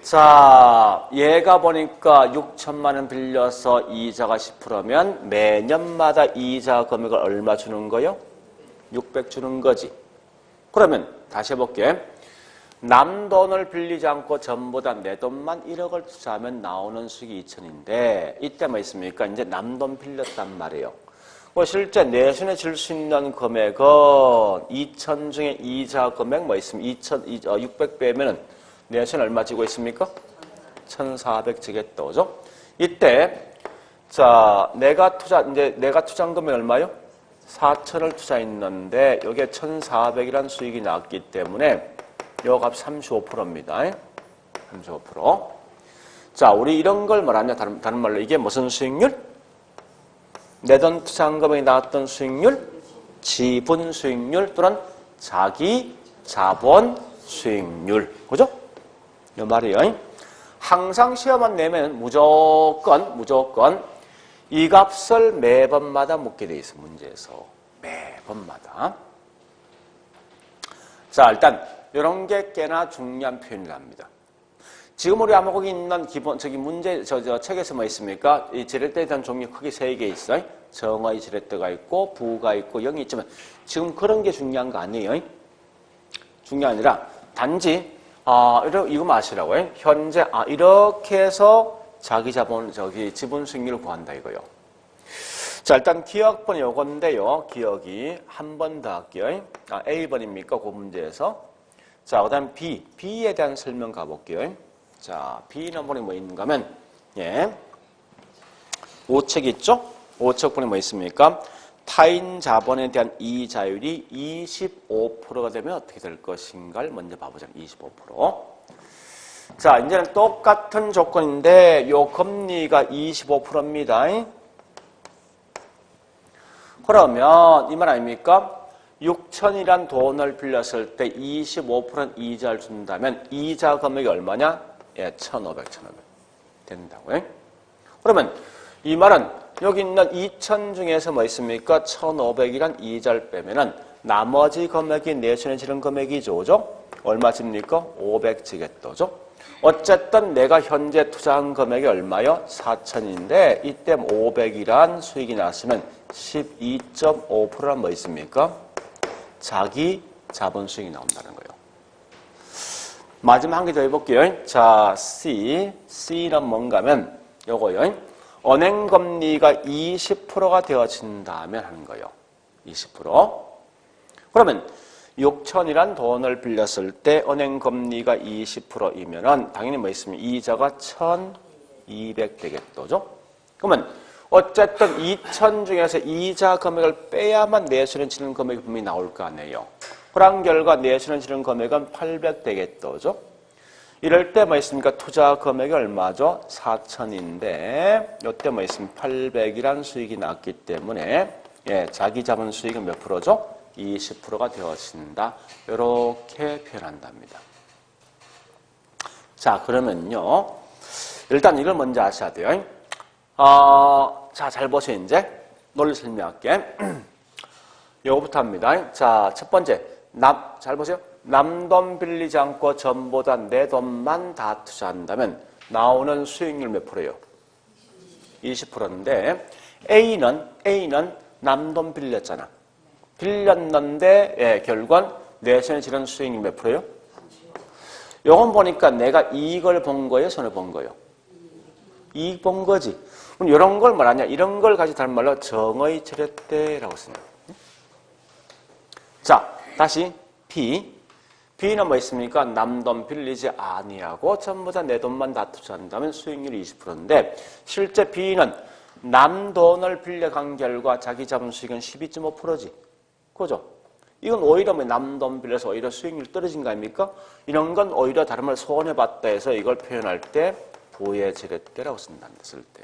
자, 얘가 보니까 6천만 원 빌려서 이자가 10%면 매년마다 이자 금액을 얼마 주는 거요? 600 주는 거지. 그러면 다시 해볼게. 남 돈을 빌리지 않고 전부 다 내 돈만 1억을 투자하면 나오는 수익이 2천인데 이때 뭐 있습니까? 이제 남 돈 빌렸단 말이에요. 실제 내순에 줄 수 있는 금액은 2천 중에 이자 금액 뭐 있으면 600 빼면은 내순 얼마 지고 있습니까? 1,400 지겠다, 그죠? 이때 자 내가 투자한 금액 얼마요? 4천을 투자했는데 여기에 1,400이라는 수익이 나왔기 때문에 요 값 35%입니다. 35%. 자, 우리 이런 걸 말하냐? 다른 말로 이게 무슨 수익률? 내 돈 투자한 금액이 나왔던 수익률, 지분 수익률 또는 자기 자본 수익률. 그죠? 이 말이에요. 항상 시험만 내면 무조건 이 값을 매번마다 묻게 돼 있어, 문제에서. 매번마다. 자, 일단 이런 게 꽤나 중요한 표현이랍니다. 지금 우리 암호국이 있는 기본적인 문제, 책에서 뭐 있습니까? 이 지렛대에 대한 종류 크게 3개 있어요. 정의 지렛대가 있고, 부가 있고, 0이 있지만, 지금 그런 게 중요한 거 아니에요. 중요한 게 아니라, 단지, 이거 마시라고요. 현재, 이렇게 해서 자기 자본, 지분 수익률을 구한다 이거요. 자, 일단 기억번 요건데요. 기억이 한 번 더 할게요. A번입니까? 그 문제에서. 자, 그 다음 B에 대한 설명 가볼게요. 자, B 넘버이 뭐 있는가 하면, 5책 있죠? 5척분이 뭐 있습니까? 타인 자본에 대한 이자율이 25%가 되면 어떻게 될 것인가를 먼저 봐보자. 25%. 자, 이제는 똑같은 조건인데, 요 금리가 25%입니다. 그러면, 이 말 아닙니까? 6천이란 돈을 빌렸을 때 25% 이자를 준다면 이자 금액이 얼마냐? 1,500 된다고요. 그러면 이 말은 여기 있는 2천 중에서 뭐 있습니까? 1,500이란 이자를 빼면은 나머지 금액이 내순에 지른 금액이죠. 그죠? 얼마집니까? 500지겠죠. 어쨌든 내가 현재 투자한 금액이 얼마요? 4천인데 이때 500이란 수익이 났으면 12.5%란 뭐 있습니까? 자기 자본 수익이 나온다는 거예요. 마지막 한 개 더 해볼게요. 자, C는 뭔가 하면 요거요. 은행 금리가 20%가 되어진다면 하는 거예요. 20%. 그러면 6천이란 돈을 빌렸을 때 은행 금리가 20%이면은 당연히 뭐 있으면 이자가 1,200 되겠죠. 그러면 어쨌든 2천 중에서 이자 금액을 빼야만 내수는 치는 금액이 분명히 나올 거 아니에요. 그런 결과 내수는 치는 금액은 800 되겠죠. 이럴 때 뭐 있습니까? 투자 금액이 얼마죠? 4천인데 이때 뭐 있으면 800이란 수익이 났기 때문에 자기 자본 수익은 몇 프로죠? 20%가 되어진다. 이렇게 표현한답니다. 자, 그러면요. 일단 이걸 먼저 아셔야 돼요. 자, 잘 보세요, 이제. 논리 설명할게. 요거부터 합니다. 자, 첫 번째. 잘 보세요. 남 돈 빌리지 않고 전부 다 내 돈만 다 투자한다면 나오는 수익률 몇 프로예요? 20%인데, A는 남 돈 빌렸잖아. 빌렸는데, 결국은 내손에 지른 수익률 몇 프로예요? 요건 보니까 내가 이익을 본 거예요? 손해 본 거예요? 이익 본 거지. 그럼 이런 걸 말하냐? 이런 걸 가지고 다른 말로 정의 지렛대라고 씁니다. 자, 다시 B는 뭐 있습니까? 남 돈 빌리지 아니하고 전부 다 내 돈만 다 투자한다면 수익률이 20%인데 실제 B는 남 돈을 빌려간 결과 자기 자본 수익은 12.5%지. 그죠? 이건 오히려 남 돈 빌려서 오히려 수익률 떨어진 거 아닙니까? 이런 건 오히려 다른 말 손해봤다 해서 이걸 표현할 때 부의 지렛대라고 쓴다는 뜻을 때.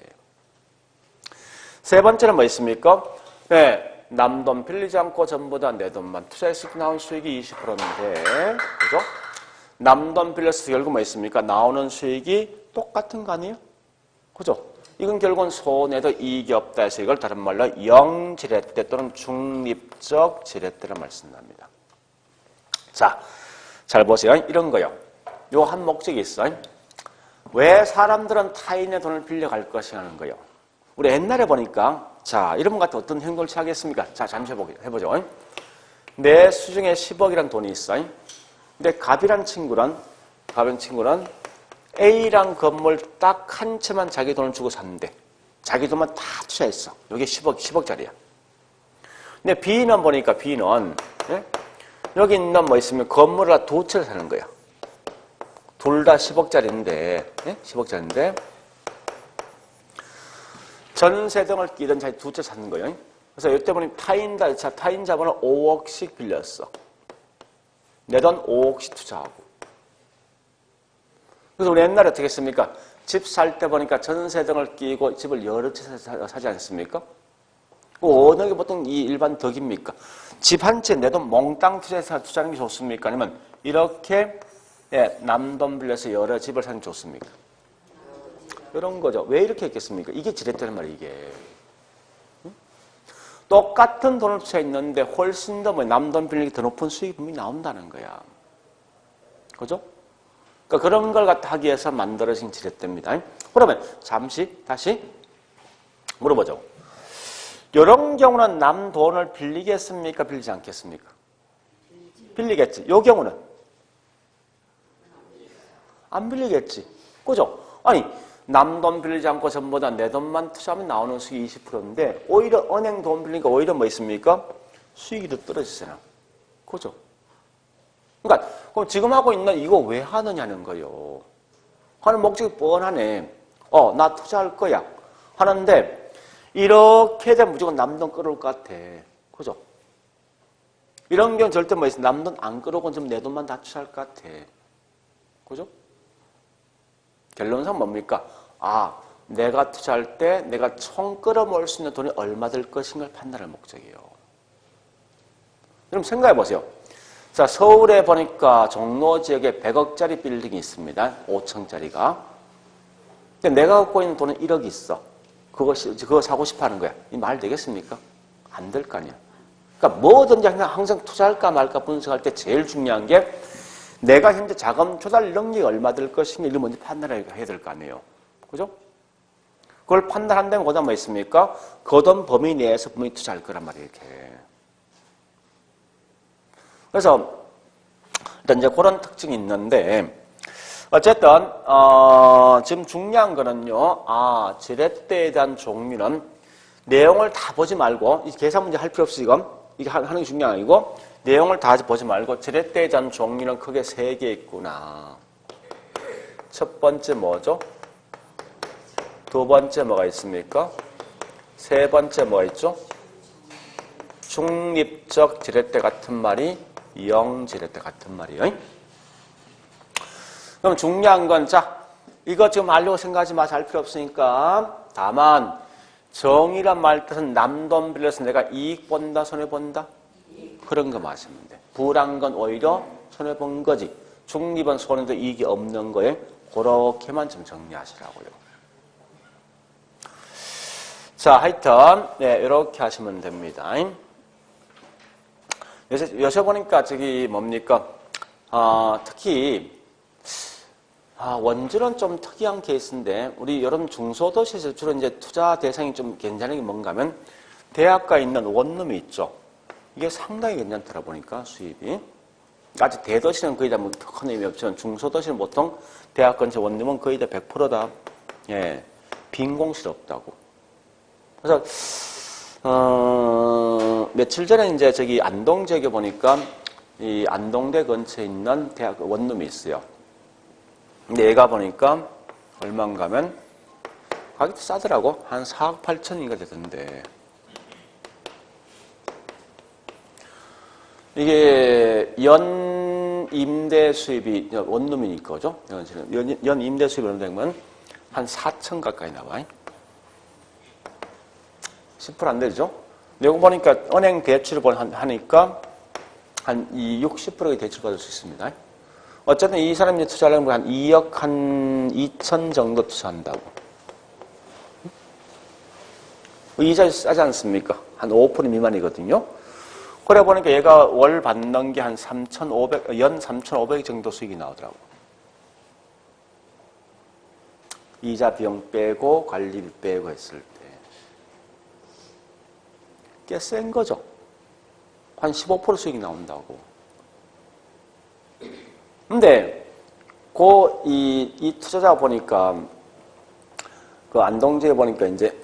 세 번째는 뭐 있습니까? 남 돈 빌리지 않고 전부 다 내 돈만 투자했을 때 나온 수익이 20%인데, 그죠? 남 돈 빌려서 결국 뭐 있습니까? 나오는 수익이 똑같은 거 아니에요? 그죠? 이건 결국은 손해도 이익이 없다 해서 이걸 다른 말로 영지렛대 또는 중립적 지렛대라 말씀합니다. 자, 잘 보세요. 이런 거요. 요 한 목적이 있어요. 왜 사람들은 타인의 돈을 빌려갈 것이 하는 거예요? 우리 옛날에 보니까 자, 이런 분 같은 어떤 행동을 취하겠습니까? 자, 잠시 해보죠. 내 수중에 10억이란 돈이 있어요. 근데 갑이란 친구는 A랑 건물 딱 한 채만 자기 돈을 주고 샀는데 자기 돈만 다 투자했어. 여기 10억짜리야. 근데 B는 보니까 여기 있는 뭐 있으면 건물을 두 채를 사는 거야. 둘 다 10억짜리인데 10억짜리인데 전세 등을 끼던 자기 두 채 사는 거예요. 그래서 이때 보니 타인 자본을 5억씩 빌렸어. 내 돈 5억씩 투자하고. 그래서 우리 옛날에 어떻게 했습니까? 집 살 때 보니까 전세 등을 끼고 집을 여러 채 사지 않습니까? 어느 게 보통 이 일반 덕입니까? 집 한 채 내 돈 몽땅 투자해서 투자하는 게 좋습니까? 아니면 이렇게 남돈 빌려서 여러 집을 사는 게 좋습니까? 이런 거죠. 왜 이렇게 했겠습니까? 이게 지렛대란 말이에요, 이게. 똑같은 돈을 투자했는데 훨씬 더 남돈 빌리기 더 높은 수익이 분명히 나온다는 거야. 그죠? 그러니까 그런 걸 갖다 하기 위해서 만들어진 지렛대입니다. 그러면 잠시 다시 물어보죠. 이런 경우는 남 돈을 빌리겠습니까? 빌리지 않겠습니까? 빌리겠지. 이 경우는 안 빌리겠지. 그죠? 아니 남 돈 빌리지 않고 전부 다 내 돈만 투자하면 나오는 수익이 20%인데 오히려 은행 돈 빌리니까 오히려 뭐 있습니까? 수익이 더 떨어지잖아. 그죠? 그러니까 그럼 지금 하고 있는 이거 왜 하느냐는 거예요. 하는 목적이 뻔하네. 나 투자할 거야. 하는데 이렇게 되면 무조건 남 돈 끌어올 것 같아. 그죠? 이런 경우는 절대 뭐 있어. 남 돈 안 끌어오고 좀 내 돈만 다 투자할 것 같아. 그죠? 결론상 뭡니까? 내가 투자할 때 내가 총 끌어모을 수 있는 돈이 얼마 될 것인가를 판단할 목적이에요. 그럼 생각해 보세요. 자, 서울에 보니까 종로 지역에 100억짜리 빌딩이 있습니다. 5층짜리가. 근데 내가 갖고 있는 돈은 1억이 있어. 그거 사고 싶어 하는 거야. 이 말 되겠습니까? 안 될 거 아니야. 그러니까 뭐든지 항상 투자할까 말까 분석할 때 제일 중요한 게 내가 현재 자금 조달 능력이 얼마 될 것인가 이걸 먼저 판단해야 될 거 아니에요. 그죠? 그걸 판단한 다음에 그다음 뭐 있습니까? 그 돈 범위 내에서 분명히 투자할 거란 말이에요. 이렇게. 그래서 일단 이제 그런 특징이 있는데 어쨌든 지금 중요한 거는요. 지렛대에 대한 종류는 내용을 다 보지 말고 이 계산 문제 할 필요 없이 이게 하는 게 중요한 게 아니고 내용을 다 보지 말고 지렛대에 대한 종류는 크게 3개 있구나. 첫 번째 뭐죠? 두 번째 뭐가 있습니까? 세 번째 뭐가 있죠? 중립적 지렛대 같은 말이 영지렛대 같은 말이에요. 그럼 중요한 건 이거 지금 알려고 생각하지 마. 할 필요 없으니까. 다만 정이란 말 뜻은 남 돈 빌려서 내가 이익 본다, 손해 본다? 그런 거 마시면 돼. 부란 건 오히려 손해 본 거지. 중립은 손해도 이익이 없는 거에 그렇게만 좀 정리하시라고요. 자, 하여튼 이렇게 하시면 됩니다. 요새 보니까 뭡니까? 특히 원주는 좀 특이한 케이스인데 우리 여러분 중소도시에서 주로 이제 투자 대상이 좀 괜찮은 게 뭔가 하면 대학가에 있는 원룸이 있죠. 이게 상당히 괜찮더라 보니까 수입이. 아직 대도시는 거의 다 뭐 큰 의미 없지만 중소도시는 보통 대학 근처 원룸은 거의 다 100%다 빈 공실 없다고. 그래서 며칠 전에 이제 안동 지역에 보니까 이 안동대 근처에 있는 대학 원룸이 있어요. 근데 얘가 보니까 얼마인가 하면 가격도 싸더라고. 한 4억 8천인가 되던데. 이게 연 임대 수입이 원룸이니까 그죠? 연 임대 수입이 어느 정도 되면 한 4천 가까이 나와. 10% 안 되죠? 내고 보니까 은행 대출을 하니까 한 60%의 대출 받을 수 있습니다. 어쨌든 이 사람이 투자하려면 한 2억 한 2천 정도 투자한다고. 이자 싸지 않습니까? 한 5% 미만이거든요. 그래 보니까 얘가 월 받는 게 한 3,500, 연 3,500 정도 수익이 나오더라고. 이자 비용 빼고 관리비 빼고 했을 때. 꽤 센 거죠. 한 15% 수익이 나온다고. 근데 이 투자자 보니까 그 안동지에 보니까 이제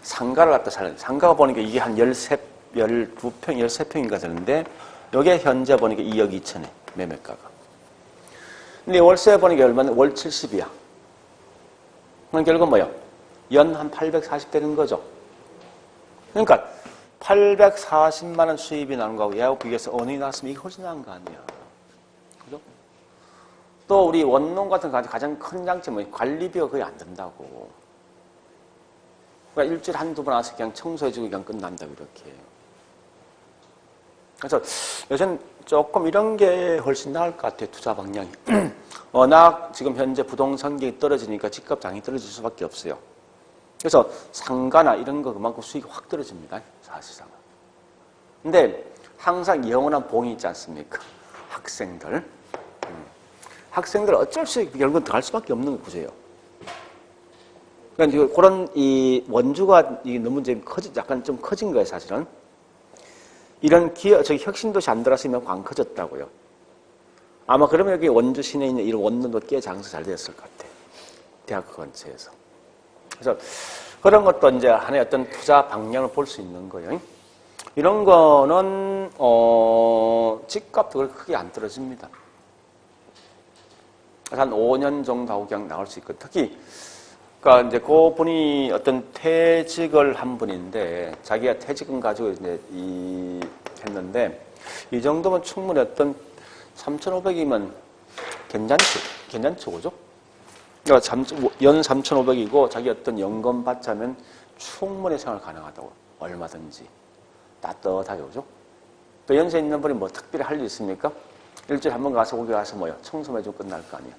상가를 갖다 사는 상가가 보니까 이게 한 12평, 13평인가 되는데 여기에 현재 보니까 2억 2천에 매매가가. 근데 월세 보니까 얼마나 월 70이야. 그럼 결국 뭐야? 연 한 840 되는 거죠. 그러니까 840만 원 수입이 나는 거하고 얘하고 비교해서 어느 게 나왔으면 이게 훨씬 나은 거 아니야. 그죠? 또 우리 원룸 같은 거 가장 큰 장점은 관리비가 거의 안 든다고. 그러니까 일주일에 한두 번 와서 그냥 청소해주고 그냥 끝난다고 이렇게. 그래서 요새는 조금 이런 게 훨씬 나을 것 같아요. 투자 방향이. 워낙 지금 현재 부동산 가격이 떨어지니까 집값 장이 떨어질 수밖에 없어요. 그래서 상가나 이런 거 그만큼 수익이 확 떨어집니다. 사실상은. 근데 항상 영원한 봉이 있지 않습니까? 학생들. 학생들 어쩔 수 없이 결국은 더 갈 수밖에 없는 구조예요. 그러니까 그런 이 원주가 너무 이제 약간 좀 커진 거예요, 사실은. 이런 저기 혁신도시 안 들어왔으면 안 커졌다고요. 아마 그러면 여기 원주 시내에 있는 이런 원룸도 꽤 장사 잘 됐을 것 같아요. 대학 근처에서. 그래서 그런 것도 이제 하나의 어떤 투자 방향을 볼 수 있는 거예요. 이런 거는, 집값도 그렇게 크게 안 떨어집니다. 한 5년 정도 하고 그냥 나올 수 있고, 특히, 그러니까 이제 그 분이 어떤 퇴직을 한 분인데, 자기가 퇴직금 가지고 이제 했는데, 이 정도면 충분히 어떤 3,500이면 괜찮죠, 그죠? 그러니까 연 3,500이고, 자기 어떤 연금 받자면 충분히 생활 가능하다고. 얼마든지. 따뜻하게, 그죠? 또 연세 있는 분이 뭐 특별히 할 일 있습니까? 일주일에 한 번 가서 거기 가서 뭐요? 청소만 해주면 끝날 거 아니에요.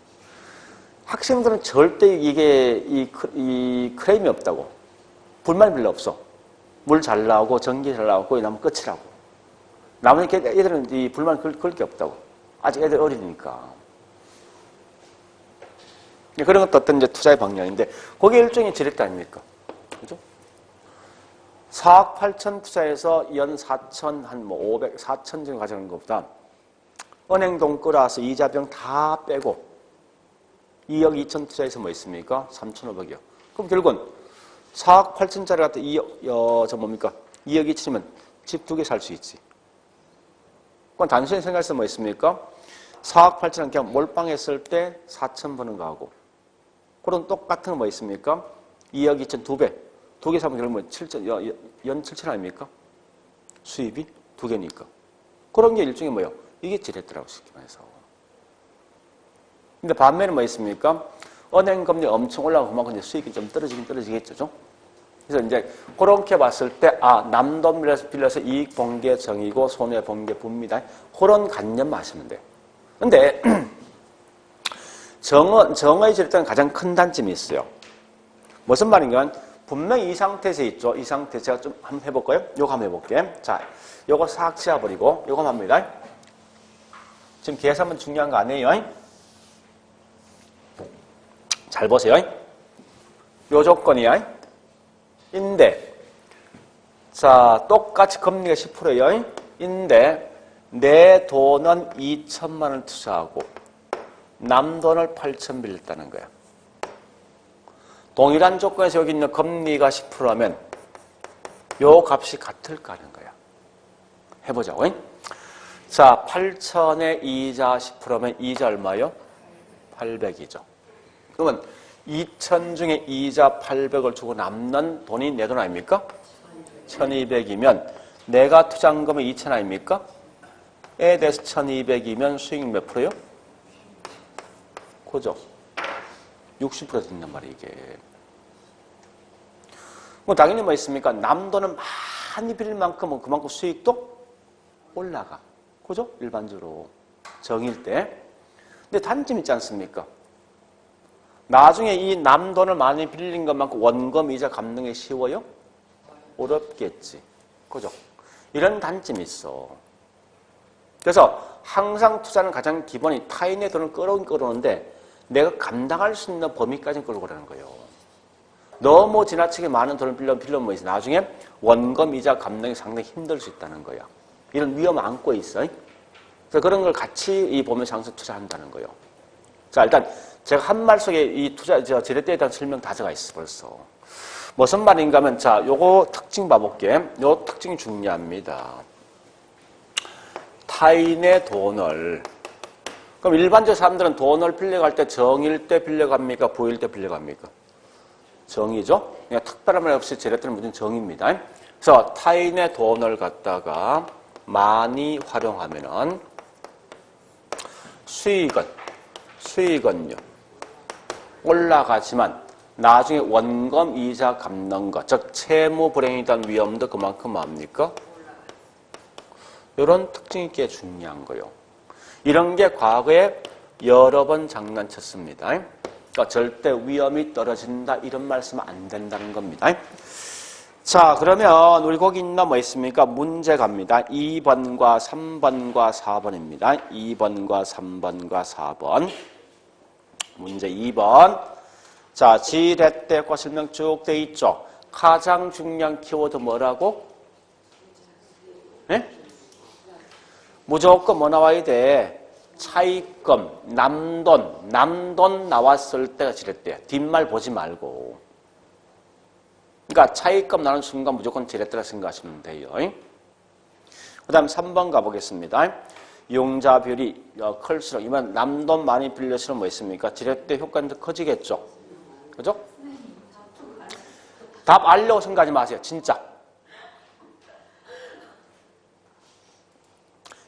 학생들은 절대 이게 이 크레임이 없다고. 불만이 별로 없어. 물 잘 나오고 전기 잘 나오고 거기 나면 끝이라고. 나머지 애들은 이 불만 걸 게 없다고. 아직 애들 어리니까. 그런 것도 어떤 이제 투자의 방향인데 그게 일종의 지렛대 아닙니까? 그죠? 4억 8천 투자해서 연 4천 한 뭐 500, 4천 정도 가져가는 것보다 은행 돈 끌어와서 이자병 다 빼고 2억 2천 투자해서 뭐 있습니까? 3,500이요. 그럼 결국은 4억 8천짜리 갖다 2억, 2억 2천이면 집 2개 살 수 있지. 그럼 단순히 생각해서 뭐 있습니까? 4억 8천은 그냥 몰빵했을 때 4천 버는 거하고 그런 똑같은 거 뭐 있습니까? 2억 2천 2배. 2개 사면 결국은 7천, 연 7천 아닙니까? 수입이 2개니까. 그런 게 일종의 뭐예요? 이게 지렛대라고 쉽게 말해서. 근데 반면에 뭐 있습니까? 은행 금리 엄청 올라가고 그만큼 이제 수익이 좀 떨어지겠죠. 그래서 이제 그렇게 봤을 때, 남 돈 빌려서 이익 본 게 정이고 손해 본 게 부입니다. 그런 관념만 하시면 돼요. 근데, 정의 지렛대는 가장 큰 단점이 있어요. 무슨 말인가? 분명히 이 상태에서 있죠. 이 상태 제가 좀 한번 해볼까요? 요거 한번 해볼게. 자, 요거 싹 지워버리고, 요거 합니다. 지금 계산은 중요한 거 아니에요? 잘 보세요. 요 조건이야. 인데, 자, 똑같이 금리가 10%예요. 인데, 내 돈은 2천만 원 투자하고, 남 돈을 8천 빌렸다는 거야. 동일한 조건에서 여기 있는 금리가 10%라면, 요 값이 같을까 하는 거야. 해보자고. 자, 8천에 이자 10%면 이자 얼마요? 800이죠. 그러면 2천 중에 이자 800을 주고 남는 돈이 내 돈 아닙니까? 1200이면 내가 투자한 거면 2천 아닙니까? 에 대해서 1200이면 수익 몇 프로요? 그죠? 60% 된단 말이에요, 이게. 뭐 당연히 뭐 있습니까? 남 돈은 많이 빌릴 만큼 그만큼 수익도 올라가. 그죠? 일반적으로. 정일 때. 근데 단점이 있지 않습니까? 나중에 이 남 돈을 많이 빌린 것만큼 원금 이자 갚는 게 쉬워요? 어렵겠지. 그죠? 이런 단점이 있어. 그래서 항상 투자는 가장 기본이 타인의 돈을 끌어오는데 내가 감당할 수 있는 범위까지 끌고 가라는 거예요. 너무 지나치게 많은 돈을 빌려면 뭐 있어? 나중에 원금 이자 갚는 게 상당히 힘들 수 있다는 거야. 이런 위험을 안고 있어. 그래서 그런 걸 같이 보면서 항상 투자한다는 거예요. 자, 일단 제가 한 말 속에 이 투자, 지렛대에 대한 설명 다 들어가 있어, 벌써. 무슨 말인가 하면, 자, 요거 특징 봐볼게. 요 특징이 중요합니다. 타인의 돈을. 그럼 일반적 사람들은 돈을 빌려갈 때 정일 때 빌려갑니까? 부일 때 빌려갑니까? 정이죠? 그냥 특별한 말 없이 지렛대는 무슨 정입니다. 그래서 타인의 돈을 갖다가 많이 활용하면은 수익은요 올라가지만 나중에 원금 이자 갚는 것, 즉 채무 불행에 대한 위험도 그만큼 뭡니까? 이런 특징이 꽤 중요한 거예요. 이런 게 과거에 여러 번 장난쳤습니다. 그러니까 절대 위험이 떨어진다 이런 말씀은 안 된다는 겁니다. 자, 그러면 우리 거기 있나 뭐 있습니까? 문제 갑니다. 2번과 3번과 4번입니다. 2번과 3번과 4번. 문제 2번. 자, 지렛대과 설명 쭉 돼 있죠. 가장 중요한 키워드 뭐라고? 네? 무조건 뭐 나와야 돼? 차입금, 남돈 나왔을 때가 지렛대야. 뒷말 보지 말고. 그러니까 차입금 나는 순간 무조건 지렛대라 생각하시면 돼요. 그 다음 3번 가보겠습니다. 용자 비율이 클수록, 이번 남돈 많이 빌려서는 뭐 있습니까? 지렛대 효과는 더 커지겠죠? 그죠? 답 알려고 생각하지 마세요. 진짜.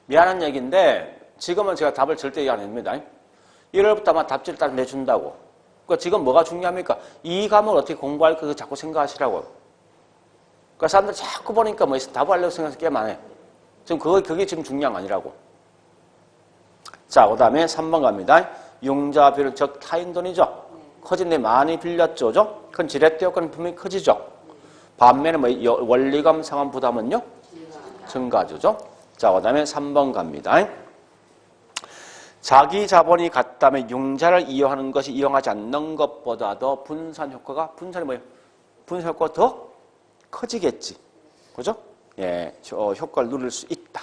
미안한 얘기인데 지금은 제가 답을 절대 얘기 안 합니다. 1월부터 아마 답지를 딱 내준다고. 그러니까 지금 뭐가 중요합니까? 이 과목을 어떻게 공부할 거 자꾸 생각하시라고. 그러니까 사람들 자꾸 보니까 뭐 답을 하려고 생각해서 꽤 많아요. 지금 그게 지금 중요한 거 아니라고. 자, 그 다음에 3번 갑니다. 융자 비율은 즉 타인 돈이죠. 커진데 많이 빌렸죠. 그죠? 그건 지렛대 효과는 분명히 커지죠. 반면에 뭐 원리금 상환 부담은요? 증가죠. 자, 그 다음에 3번 갑니다. 자기 자본이 같다면 융자를 이용하는 것이 이용하지 않는 것보다도 분산 효과가 더 커지겠지. 그죠? 예, 효과를 누릴 수 있다.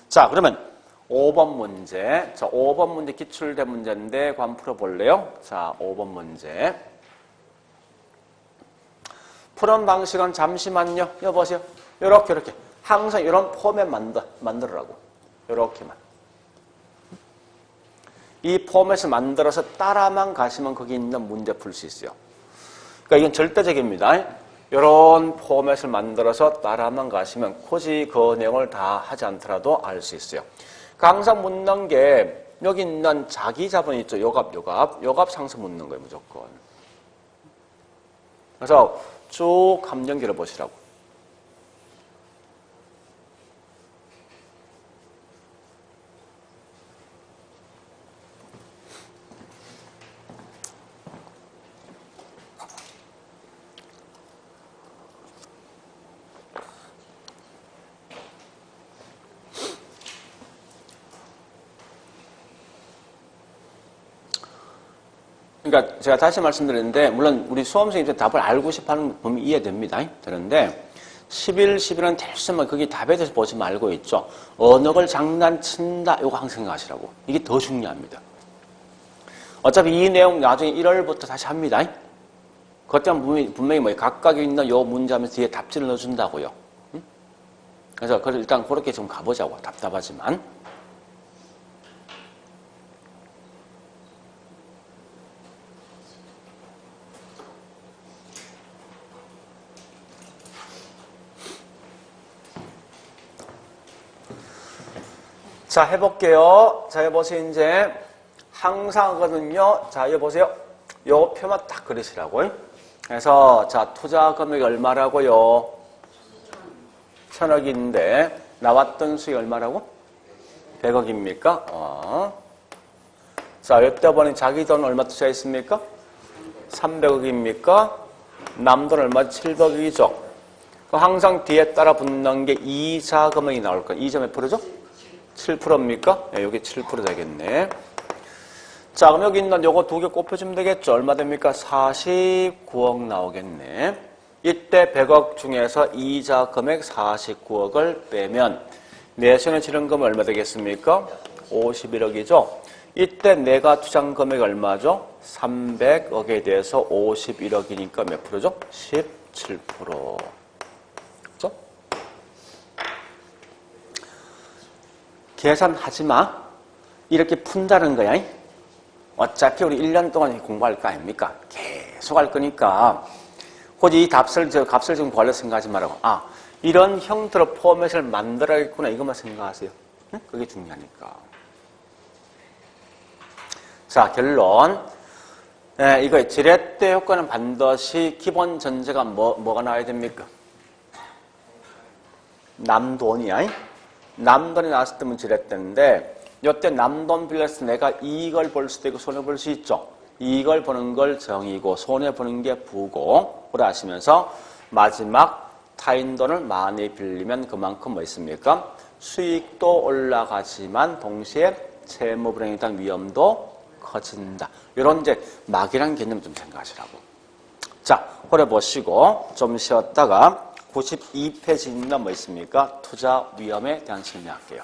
자, 그러면 5번 문제. 자, 5번 문제 기출된 문제인데 한번 풀어볼래요? 자, 5번 문제. 푸는 방식은 잠시만요. 여보세요. 이렇게. 항상 이런 포맷 만들으라고. 이렇게만. 이 포맷을 만들어서 따라만 가시면 거기 있는 문제 풀 수 있어요. 그러니까 이건 절대적입니다. 이런 포맷을 만들어서 따라만 가시면 굳이 그 내용을 다 하지 않더라도 알 수 있어요. 항상 묻는 게 여기 있는 자기 자본이 있죠. 요갑 상수 묻는 거예요. 무조건. 그래서 쭉 함정기를 보시라고. 그러니까 제가 다시 말씀드리는데 물론 우리 수험생 입장에 답을 알고 싶어하는 부분이 이해됩니다. 되는데 11은 대수만 그게 답에 대해서 보지 말고 있죠. 언어를 장난친다 이거 항상 생각하시라고. 이게 더 중요합니다. 어차피 이 내용 나중에 1월부터 다시 합니다. 그것 때문에 분명히 뭐 각각에 있는 요 문제하면서 뒤에 답지를 넣어준다고요. 그래서 일단 그렇게 좀 가보자고. 답답하지만. 자, 해볼게요. 자, 여보세요. 이제 항상 하거든요. 자, 여보세요. 요 표만 딱 그리시라고. 그래서 자, 투자 금액이 얼마라고요? 1000억인데 나왔던 수익이 얼마라고? 100억입니까? 자, 이때 보니 자기 돈 얼마 투자했습니까? 300억입니까? 남 돈 얼마? 700억이죠. 항상 뒤에 따라 붙는 게 이자 금액이 나올 거예요. 이자 몇 프로죠? 7%입니까? 네, 여기 7% 되겠네. 자, 그럼 여기 있는 요거 두 개 곱해주면 되겠죠? 얼마 됩니까? 49억 나오겠네. 이때 100억 중에서 이자 금액 49억을 빼면 내수는 치른 금액 얼마 되겠습니까? 51억이죠. 이때 내가 투자한 금액 얼마죠? 300억에 대해서 51억이니까 몇 프로죠? 17%. 그죠? 계산하지 마. 이렇게 푼다는 거야. 어차피 우리 1년 동안 공부할 거 아닙니까? 계속 할 거니까 굳이 이 값을 지금 구하려 생각하지 말라고. 아, 이런 형태로 포맷을 만들어야겠구나. 이것만 생각하세요. 응? 그게 중요하니까. 자, 결론. 네, 이거 지렛대 효과는 반드시 기본 전제가 뭐가 나와야 됩니까? 남돈이야. 남돈이 나왔을 때면 지렛대인데 이때 남돈 빌려서 내가 이익을 볼 수도 있고 손해 볼 수 있죠. 이익을 보는 걸 정이고 손해 보는 게 부고 그래 하시면서 마지막 타인 돈을 많이 빌리면 그만큼 뭐 있습니까? 수익도 올라가지만 동시에 채무 불이행에 대한 위험도 커진다. 이런 이제 막이라는 개념 좀 생각하시라고. 자, 오래 보시고 좀 쉬었다가 92페이지입니다. 뭐 있습니까? 투자 위험에 대한 설명할게요.